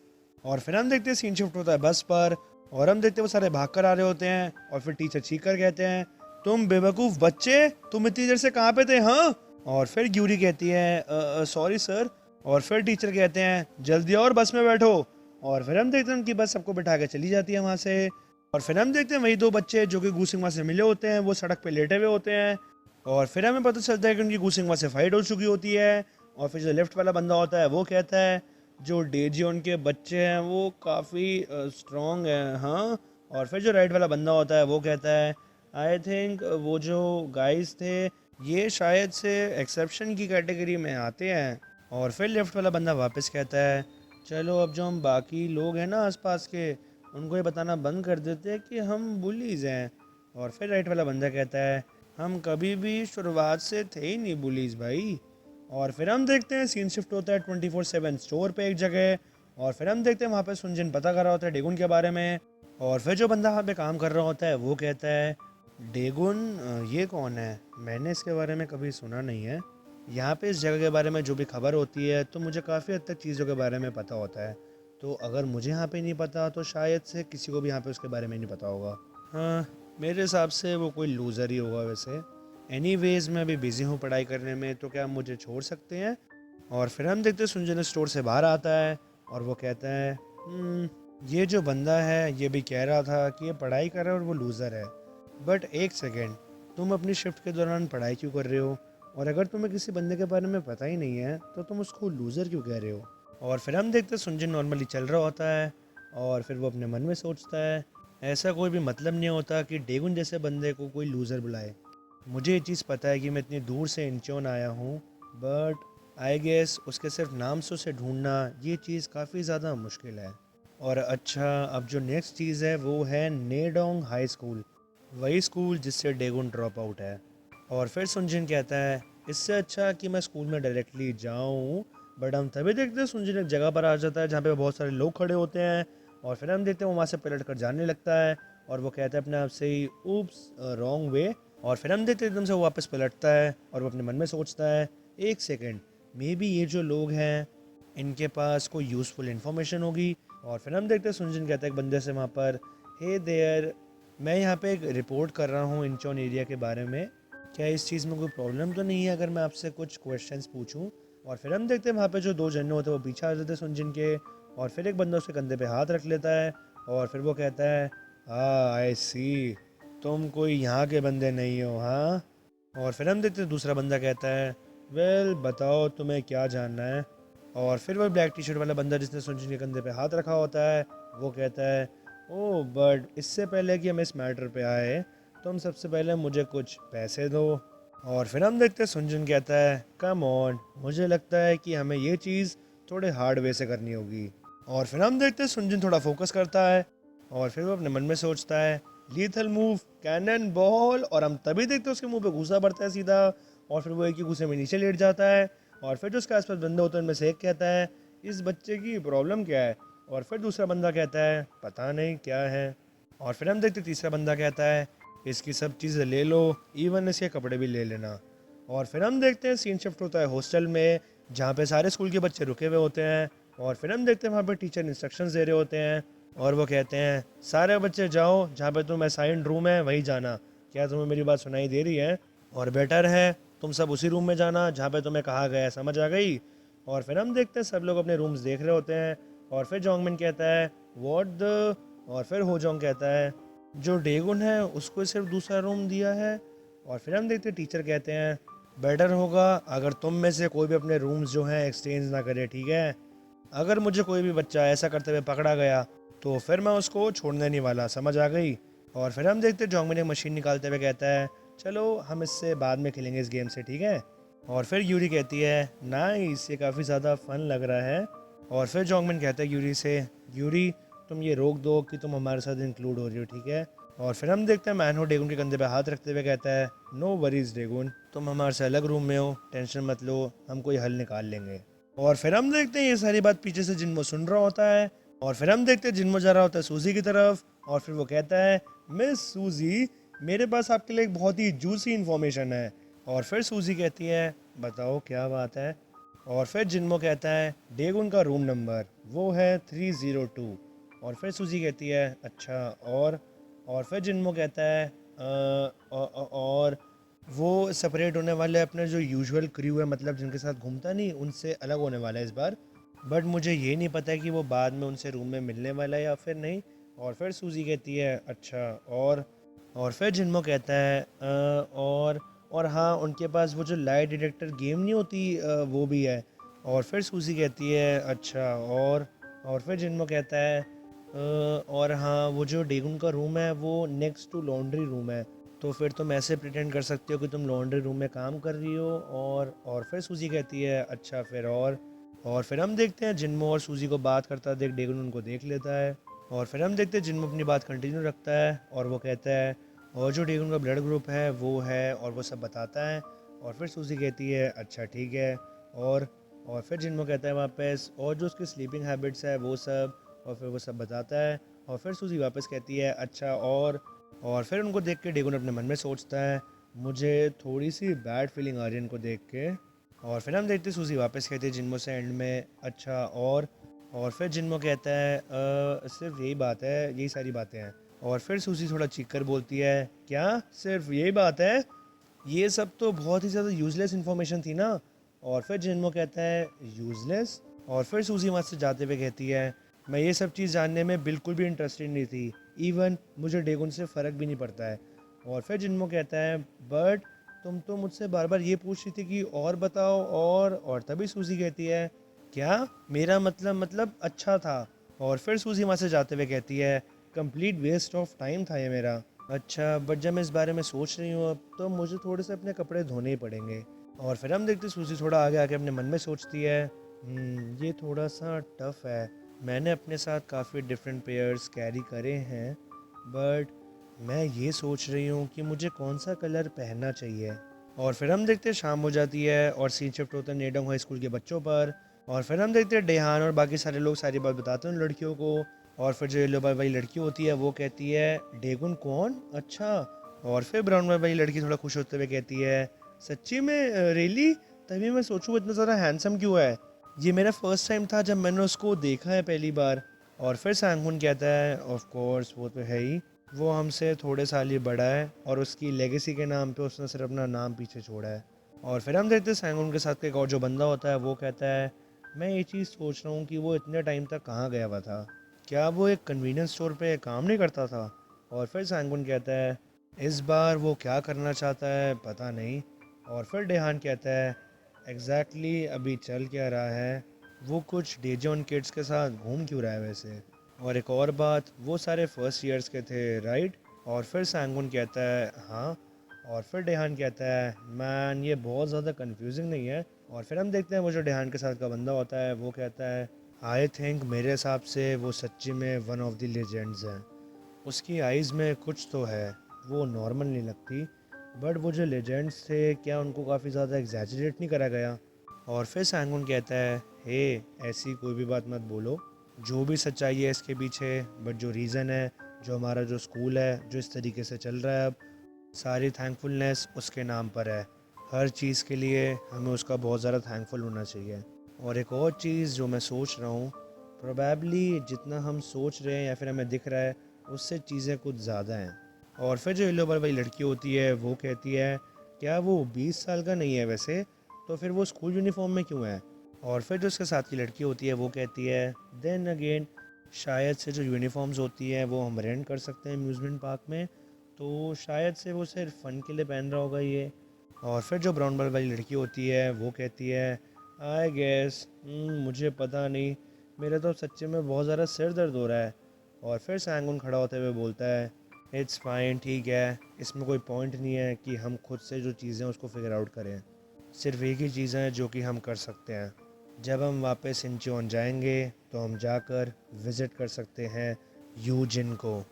और फिर हम देखते हैं सीन शिफ्ट होता है बस पर और हम देखते हैं वो सारे भाग कर आ रहे होते हैं। और फिर टीचर चीख कर कहते हैं, तुम बेवकूफ़ बच्चे, तुम इतनी देर से कहाँ पे थे? हाँ। और फिर ग्यूरी कहती है, सॉरी सर। और फिर टीचर कहते हैं, जल्दी और बस में बैठो। और फिर हम देखते हैं उनकी बस सबको बिठा के चली जाती है वहाँ से। और फिर हम देखते हैं वही दो बच्चे जो कि गुसिंगवा से मिले होते हैं वो सड़क पे लेटे हुए होते हैं। और फिर हमें पता चलता है कि उनकी गुसिंगवा से फाइट हो चुकी होती है। और फिर जो लेफ्ट वाला बंदा होता है वो कहता है, जो डेजियन के बच्चे हैं वो काफ़ी स्ट्रॉन्ग हैं, हाँ। और फिर जो राइट वाला बंदा होता है वो कहता है, आई थिंक वो जो गाइस थे ये शायद से एक्सेप्शन की कैटेगरी में आते हैं। और फिर लेफ्ट वाला बंदा वापस कहता है, चलो अब जो हम बाकी लोग हैं ना आसपास के, उनको ये बताना बंद कर देते हैं कि हम बुलीज हैं। और फिर राइट वाला बंदा कहता है, हम कभी भी शुरुआत से थे ही नहीं बुलीज भाई। और फिर हम देखते हैं सीन शिफ्ट होता है 24/7 स्टोर पे एक जगह। और फिर हम देखते हैं वहाँ पे सुनजिन पता कर रहा होता है डेगुन के बारे में। और फिर जो बंदा वहाँ पे काम कर रहा होता है वो कहता है, डेगुन ये कौन है? मैंने इसके बारे में कभी सुना नहीं है। यहाँ पे इस जगह के बारे में जो भी खबर होती है तो मुझे काफ़ी हद तक चीज़ों के बारे में पता होता है, तो अगर मुझे यहाँ पे नहीं पता तो शायद से किसी को भी यहाँ पे उसके बारे में नहीं पता होगा। हाँ मेरे हिसाब से वो कोई लूज़र ही होगा वैसे। एनीवेज मैं अभी बिज़ी हूँ पढ़ाई करने में, तो क्या आप मुझे छोड़ सकते हैं? और फिर हम देखते हैं सुंजन स्टोर से बाहर आता है और वो कहता है, ये जो बंदा है ये भी कह रहा था कि ये पढ़ाई कर रहा है और वो लूज़र है, बट एक सेकेंड, तुम अपनी शिफ्ट के दौरान पढ़ाई क्यों कर रहे हो? और अगर तुम्हें किसी बंदे के बारे में पता ही नहीं है तो तुम उसको लूज़र क्यों कह रहे हो? और फिर हम देखते हैं सुंजन नॉर्मली चल रहा होता है और फिर वो अपने मन में सोचता है, ऐसा कोई भी मतलब नहीं होता कि डेगुन जैसे बंदे को कोई लूज़र बुलाए। मुझे ये चीज़ पता है कि मैं इतनी दूर से इंचोन आया हूँ, बट आई गेस उसके सिर्फ नाम से उसे ढूंढना ये चीज़ काफ़ी ज़्यादा मुश्किल है। और अच्छा, अब जो नेक्स्ट चीज़ है वो है नेडोंग हाई स्कूल, वही स्कूल जिससे डेगुन ड्रॉप आउट है। और फिर सुनजिन कहता है, इससे अच्छा कि मैं स्कूल में डायरेक्टली जाऊँ। बट हम तभी देखते हैं सुनजिन एक जगह पर आ जाता है जहाँ पे बहुत सारे लोग खड़े होते हैं और फिर हम देखते हैं वो वहाँ से पलट कर जाने लगता है और वो कहता है अपने आप से ही, ऊप्स, रॉन्ग वे। और फिर हम देखते हैं एकदम से वो वापस पलटता है और वो अपने मन में सोचता है, एक सेकेंड, मे बी ये जो लोग हैं इनके पास कोई यूज़फुल इन्फॉर्मेशन होगी। और फिर हम देखते हैं सुनजिन कहता है एक बंदे से वहाँ पर, हे देयर, मैं यहाँ पे एक रिपोर्ट कर रहा हूँ इंचोन एरिया के बारे में, क्या इस चीज़ में कोई प्रॉब्लम तो नहीं है अगर मैं आपसे कुछ क्वेश्चंस पूछूं? और फिर हम देखते हैं वहाँ पे जो दो जने होते हैं वो पीछे आ जाते हैं सुनजिन के और फिर एक बंदा उसके कंधे पे हाथ रख लेता है और फिर वो कहता है, हाँ आई सी, तुम कोई यहाँ के बंदे नहीं हो, हाँ? और फिर हम देखते हैं दूसरा बंदा कहता है, वेल बताओ तुम्हें क्या जानना है? और फिर वो ब्लैक टी शर्ट वाला बंदा जिसने सुनजिन के कंधे पे हाथ रखा होता है वो कहता है, ओह बट इससे पहले कि हम इस मैटर पे आए तुम सबसे पहले मुझे कुछ पैसे दो। और फिर हम देखते हैं सुनजिन कहता है, कम ऑन, मुझे लगता है कि हमें ये चीज़ थोड़े हार्ड वे से करनी होगी। और फिर हम देखते हैं सुनजिन थोड़ा फोकस करता है और फिर वो अपने मन में सोचता है, लीथल मूव, कैनन बॉल। और हम तभी देखते हैं उसके मुंह पे घूसा पड़ता है सीधा और फिर वो एक ही घूसे में नीचे लेट जाता है। और फिर जो उसके आसपास बंदे होते हैं उनमें से एक कहता है, इस बच्चे की प्रॉब्लम क्या है? और फिर दूसरा बंदा कहता है, पता नहीं क्या है। और फिर हम देखते तीसरा बंदा कहता है, इसकी सब चीज़ें ले लो, इवन इसके कपड़े भी ले लेना। और फिर हम देखते हैं सीन शिफ्ट होता है हॉस्टल में जहाँ पे सारे स्कूल के बच्चे रुके हुए होते हैं और फिर हम देखते हैं वहाँ पे टीचर इंस्ट्रक्शंस दे रहे होते हैं और वो कहते हैं, सारे बच्चे जाओ जहाँ पे तुम असाइंड रूम है वहीं जाना। क्या तुम्हें मेरी बात सुनाई दे रही है? और बेटर है तुम सब उसी रूम में जाना जहाँ पे तुम्हें कहा गया है, समझ आ गई? और फिर हम देखते हैं सब लोग अपने रूम्स देख रहे होते हैं और फिर जोंगमिन कहता है, व्हाट द? और फिर होजोंग कहता है, जो डेगुन है उसको सिर्फ दूसरा रूम दिया है। और फिर हम देखते हैं टीचर कहते हैं, बेटर होगा अगर तुम में से कोई भी अपने रूम्स जो हैं एक्सचेंज ना करे, ठीक है? अगर मुझे कोई भी बच्चा ऐसा करते हुए पकड़ा गया तो फिर मैं उसको छोड़ने नहीं वाला, समझ आ गई? और फिर हम देखते हैं जोंगमिन एक मशीन निकालते हुए कहता है, चलो हम इससे बाद में खेलेंगे इस गेम से, ठीक है? और फिर यूरी कहती है, नाइस, ये काफ़ी ज़्यादा फन लग रहा है। और फिर जोंगमिन कहता है यूरी से, यूरी तुम ये रोक दो कि तुम हमारे साथ इंक्लूड हो रही हो, ठीक है? और फिर हम देखते हैं मैनहो डेगुन के कंधे पे हाथ रखते हुए कहता है, नो वरीज डेगुन, तुम हमारे से अलग रूम में हो, टेंशन मत लो, हम कोई हल निकाल लेंगे। और फिर हम देखते हैं ये सारी बात पीछे से जिन्मो सुन रहा होता है और फिर हम देखते हैं जिन्मो जा रहा होता है सूजी की तरफ और फिर वो कहता है, मिस सूजी, मेरे पास आपके लिए एक बहुत ही जूसी इन्फॉर्मेशन है। और फिर सूजी कहती है, बताओ क्या बात है? और फिर जिन्मो कहता है, डेगुन का रूम नंबर वो है 302। और फिर सूजी कहती है, अच्छा और फिर जिन्मो कहता है, और वो सेपरेट होने वाले अपने जो यूजुअल क्रू है, मतलब जिनके साथ घूमता नहीं, उनसे अलग होने वाला है इस बार, बट मुझे ये नहीं पता है कि वो बाद में उनसे रूम में मिलने वाला है या फिर नहीं। और फिर सूजी कहती है, अच्छा और फिर जिन्मो कहता है, और हाँ, उनके पास वो जो लाई डिटेक्टर गेम नहीं होती, वो भी है। और फिर सूजी कहती है, अच्छा और फिर जिन्मो कहता है, और हाँ, वो जो डेगुन का रूम है वो नेक्स्ट टू लॉन्ड्री रूम है, तो फिर तुम ऐसे प्रिटेंड कर सकते हो कि तुम लॉन्ड्री रूम में काम कर रही हो। और फिर सूजी कहती है, अच्छा फिर और फिर हम देखते हैं जिन्मो और सूजी को बात करता देख डेगुन उनको देख लेता है। और फिर हम देखते हैं जिन्मो अपनी बात कंटिन्यू रखता है और वो कहता है, और जो डेगुन का ब्लड ग्रुप है वो है, और वो सब बताता है। और फिर सूजी कहती है, अच्छा ठीक है। और और फिर जिन्मो कहता है वापस, और जो उसकी स्लीपिंग हैबिट्स है वो सब, और फिर वो सब बताता है। और फिर सूजी वापस कहती है, अच्छा और फिर उनको देख के डेगुन अपने मन में सोचता है, मुझे थोड़ी सी बैड फीलिंग आ रही है इनको देख के। और फिर हम देखते सूजी वापस कहती है जिन्मो से एंड में, अच्छा और फिर जिन्मो कहता है, सिर्फ यही बात है, यही सारी बातें हैं। और फिर सूजी थोड़ा चीख कर बोलती है, क्या सिर्फ यही बात है? ये सब तो बहुत ही ज़्यादा यूज़लेस इन्फॉर्मेशन थी ना। और फिर जिन्हो कहता है यूज़लेस। और फिर सूजी वहाँ से जाते हुए कहती है मैं ये सब चीज़ जानने में बिल्कुल भी इंटरेस्टेड नहीं थी, इवन मुझे डेगुन से फ़र्क भी नहीं पड़ता है। और फिर जिन्हो कहता है बट तुम तो मुझसे बार बार ये पूछ रही थी कि और बताओ और तभी सूजी कहती है क्या मेरा मतलब अच्छा था। और फिर सूजी वहाँ से जाते हुए कहती है कंप्लीट वेस्ट ऑफ टाइम था ये मेरा। अच्छा बट जब मैं इस बारे में सोच रही हूँ अब तो मुझे थोड़े से अपने कपड़े धोने ही पड़ेंगे। और फिर हम देखते सूजी थोड़ा आगे आके अपने मन में सोचती है ये थोड़ा सा टफ है, मैंने अपने साथ काफ़ी डिफरेंट पेयर्स कैरी करे हैं बट मैं ये सोच रही हूँ कि मुझे कौन सा कलर पहनना चाहिए। और फिर हम देखते शाम हो जाती है और सीन शिफ्ट होता है नेडोंग हाई स्कूल के बच्चों पर। और फिर हम देखते हैं डेहान और बाकी सारे लोग सारी बात बताते हैं उन लड़कियों को। और फिर जो येलो बाई वाली लड़की होती है वो कहती है डेगुन कौन, अच्छा। और फिर ब्राउन बाई वाली लड़की थोड़ा खुश होते हुए कहती है सच्ची में रियली, तभी मैं सोचूं इतना ज़्यादा हैंडसम क्यों है, ये मेरा फर्स्ट टाइम था जब मैंने उसको देखा है पहली बार। और फिर सांगुन कहता है ऑफ कोर्स वो तो है ही, वो हमसे थोड़े साल ही बड़ा है और उसकी लेगेसी के नाम पे उसने सिर्फ अपना नाम पीछे छोड़ा है। और फिर हम देखते हैं सांगुन के साथ एक और जो बंदा होता है वो कहता है मैं ये चीज़ सोच रहा हूँ कि वो इतने टाइम तक कहाँ गया हुआ था, क्या वो एक कन्वीनियंस स्टोर पे काम नहीं करता था। और फिर सांगुन कहता है इस बार वो क्या करना चाहता है पता नहीं। और फिर डेहान कहता है एग्जैक्टली अभी चल क्या रहा है, वो कुछ डेजॉन किड्स के साथ घूम क्यों रहा है वैसे। और एक और बात वो सारे फर्स्ट ईयर्स के थे राइट। और फिर सांगुन कहता है हाँ। और फिर डेहान कहता है मैन ये बहुत ज़्यादा कंफ्यूजिंग नहीं है। और फिर हम देखते हैं वो जो डेहान के साथ का बंदा होता है वो कहता है आई थिंक मेरे हिसाब से वो सच्ची में वन ऑफ द लेजेंड्स हैं, उसकी आइज़ में कुछ तो है, वो नॉर्मल नहीं लगती बट वो जो लेजेंड्स थे क्या उनको काफ़ी ज़्यादा एग्जैजरेट नहीं करा गया। और फिर सांगुन कहता है हे ऐसी कोई भी बात मत बोलो, जो भी सच्चाई है इसके पीछे बट जो रीज़न है, जो हमारा जो स्कूल है जो इस तरीके से चल रहा है अब, सारी थैंकफुलनेस उसके नाम पर है, हर चीज़ के लिए हमें उसका बहुत ज़्यादा थैंकफुल होना चाहिए। और एक और चीज़ जो मैं सोच रहा हूँ प्रोबेबली जितना हम सोच रहे हैं या फिर हमें दिख रहा है उससे चीज़ें कुछ ज़्यादा हैं। और फिर जो येलो बार वाली लड़की होती है वो कहती है क्या वो 20 साल का नहीं है वैसे, तो फिर वो स्कूल यूनिफॉर्म में क्यों है। और फिर जो उसके साथ की लड़की होती है वो कहती है देन अगेन शायद से जो यूनिफॉर्म्स होती है वो हम रेंट कर सकते हैं अम्यूज़मेंट पार्क में, तो शायद से वो सिर्फ फ़न के लिए पहन रहा होगा ये। और फिर जो ब्राउन बाल वाली लड़की होती है वो कहती है आई गेस मुझे पता नहीं, मेरा तो सच्चे में बहुत ज़्यादा सिर दर्द हो रहा है। और फिर सांगुन खड़ा होते हुए बोलता है इट्स फाइन ठीक है, इसमें कोई पॉइंट नहीं है कि हम खुद से जो चीज़ें उसको फिगर आउट करें, सिर्फ एक ही चीज़ है जो कि हम कर सकते हैं, जब हम वापस इंचियोन जाएंगे तो हम जाकर विज़िट कर सकते हैं यूजिन को।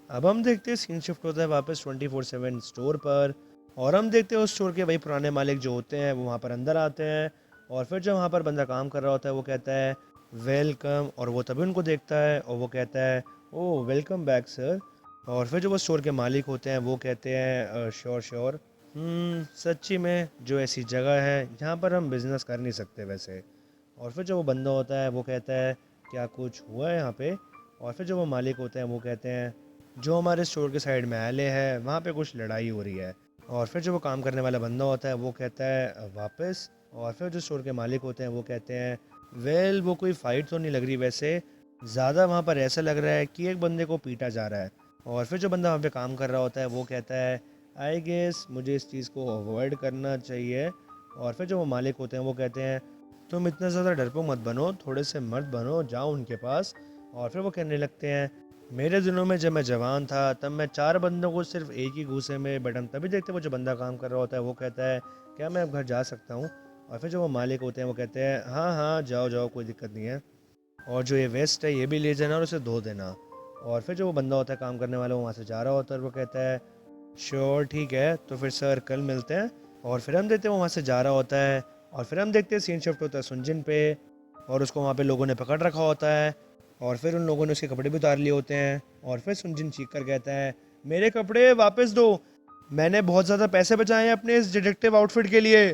अब हम देखते हैं सीन शिफ्ट होता है वापस 24/7 स्टोर पर। और हम देखते हैं उस स्टोर के वही पुराने मालिक जो होते हैं वो वहाँ पर अंदर आते हैं। और फिर जब वहाँ पर बंदा काम कर रहा होता है वो कहता है वेलकम, और वो तभी उनको देखता है और वो कहता है ओह वेलकम बैक सर। और फिर जो वो स्टोर के मालिक होते हैं वो कहते हैं श्योर श्योर, सच्ची में जो ऐसी जगह है जहाँ पर हम बिज़नेस कर नहीं सकते वैसे। और फिर जो वो बंदा होता है वो कहता है क्या कुछ हुआ है यहाँ पे। और फिर जो वो मालिक होते हैं वो कहते हैं जो हमारे स्टोर के साइड में एले है वहाँ पे कुछ लड़ाई हो रही है। और फिर जो वो काम करने वाला बंदा होता है वो कहता है वापस। और फिर जो स्टोर के मालिक होते हैं वो कहते हैं वेल वो कोई फ़ाइट तो नहीं लग रही वैसे, ज़्यादा वहाँ पर ऐसा लग रहा है कि एक बंदे को पीटा जा रहा है। और फिर जो बंदा वहाँ पे काम कर रहा होता है वो कहता है आई गेस मुझे इस चीज़ को अवॉइड करना चाहिए। और फिर जो वो मालिक होते हैं वो कहते हैं तुम इतना ज़्यादा डरपोक मत बनो, थोड़े से मर्द बनो, जाओ उनके पास। और फिर वो कहने लगते हैं मेरे दिनों में जब मैं जवान था तब मैं 4 बंदों को सिर्फ एक ही घूसे में बटन, तभी देखते वो जो बंदा काम कर रहा होता है वो कहता है क्या मैं अब घर जा सकता हूँ। और फिर जो वो मालिक होते हैं वो कहते हैं हाँ हाँ जाओ जाओ कोई दिक्कत नहीं है, और जो ये वेस्ट है ये भी ले जाना और उसे धो देना। और फिर जो वो बंदा होता है काम करने वाला वो वहाँ से जा रहा होता है और वो कहता है श्योर ठीक है तो फिर सर कल मिलते हैं। और फिर हम देखते हैं वो वहाँ से जा रहा होता है। और फिर हम देखते हैं सीन शिफ्ट होता है सुनजिन पे, और उसको वहाँ पे लोगों ने पकड़ रखा होता है। और फिर उन लोगों ने उसके कपड़े भी उतार लिए होते हैं। और फिर सुनजिन चीख कर कहता है मेरे कपड़े वापस दो, मैंने बहुत ज़्यादा पैसे बचाए हैं अपने इस डिटेक्टिव आउटफिट के लिए।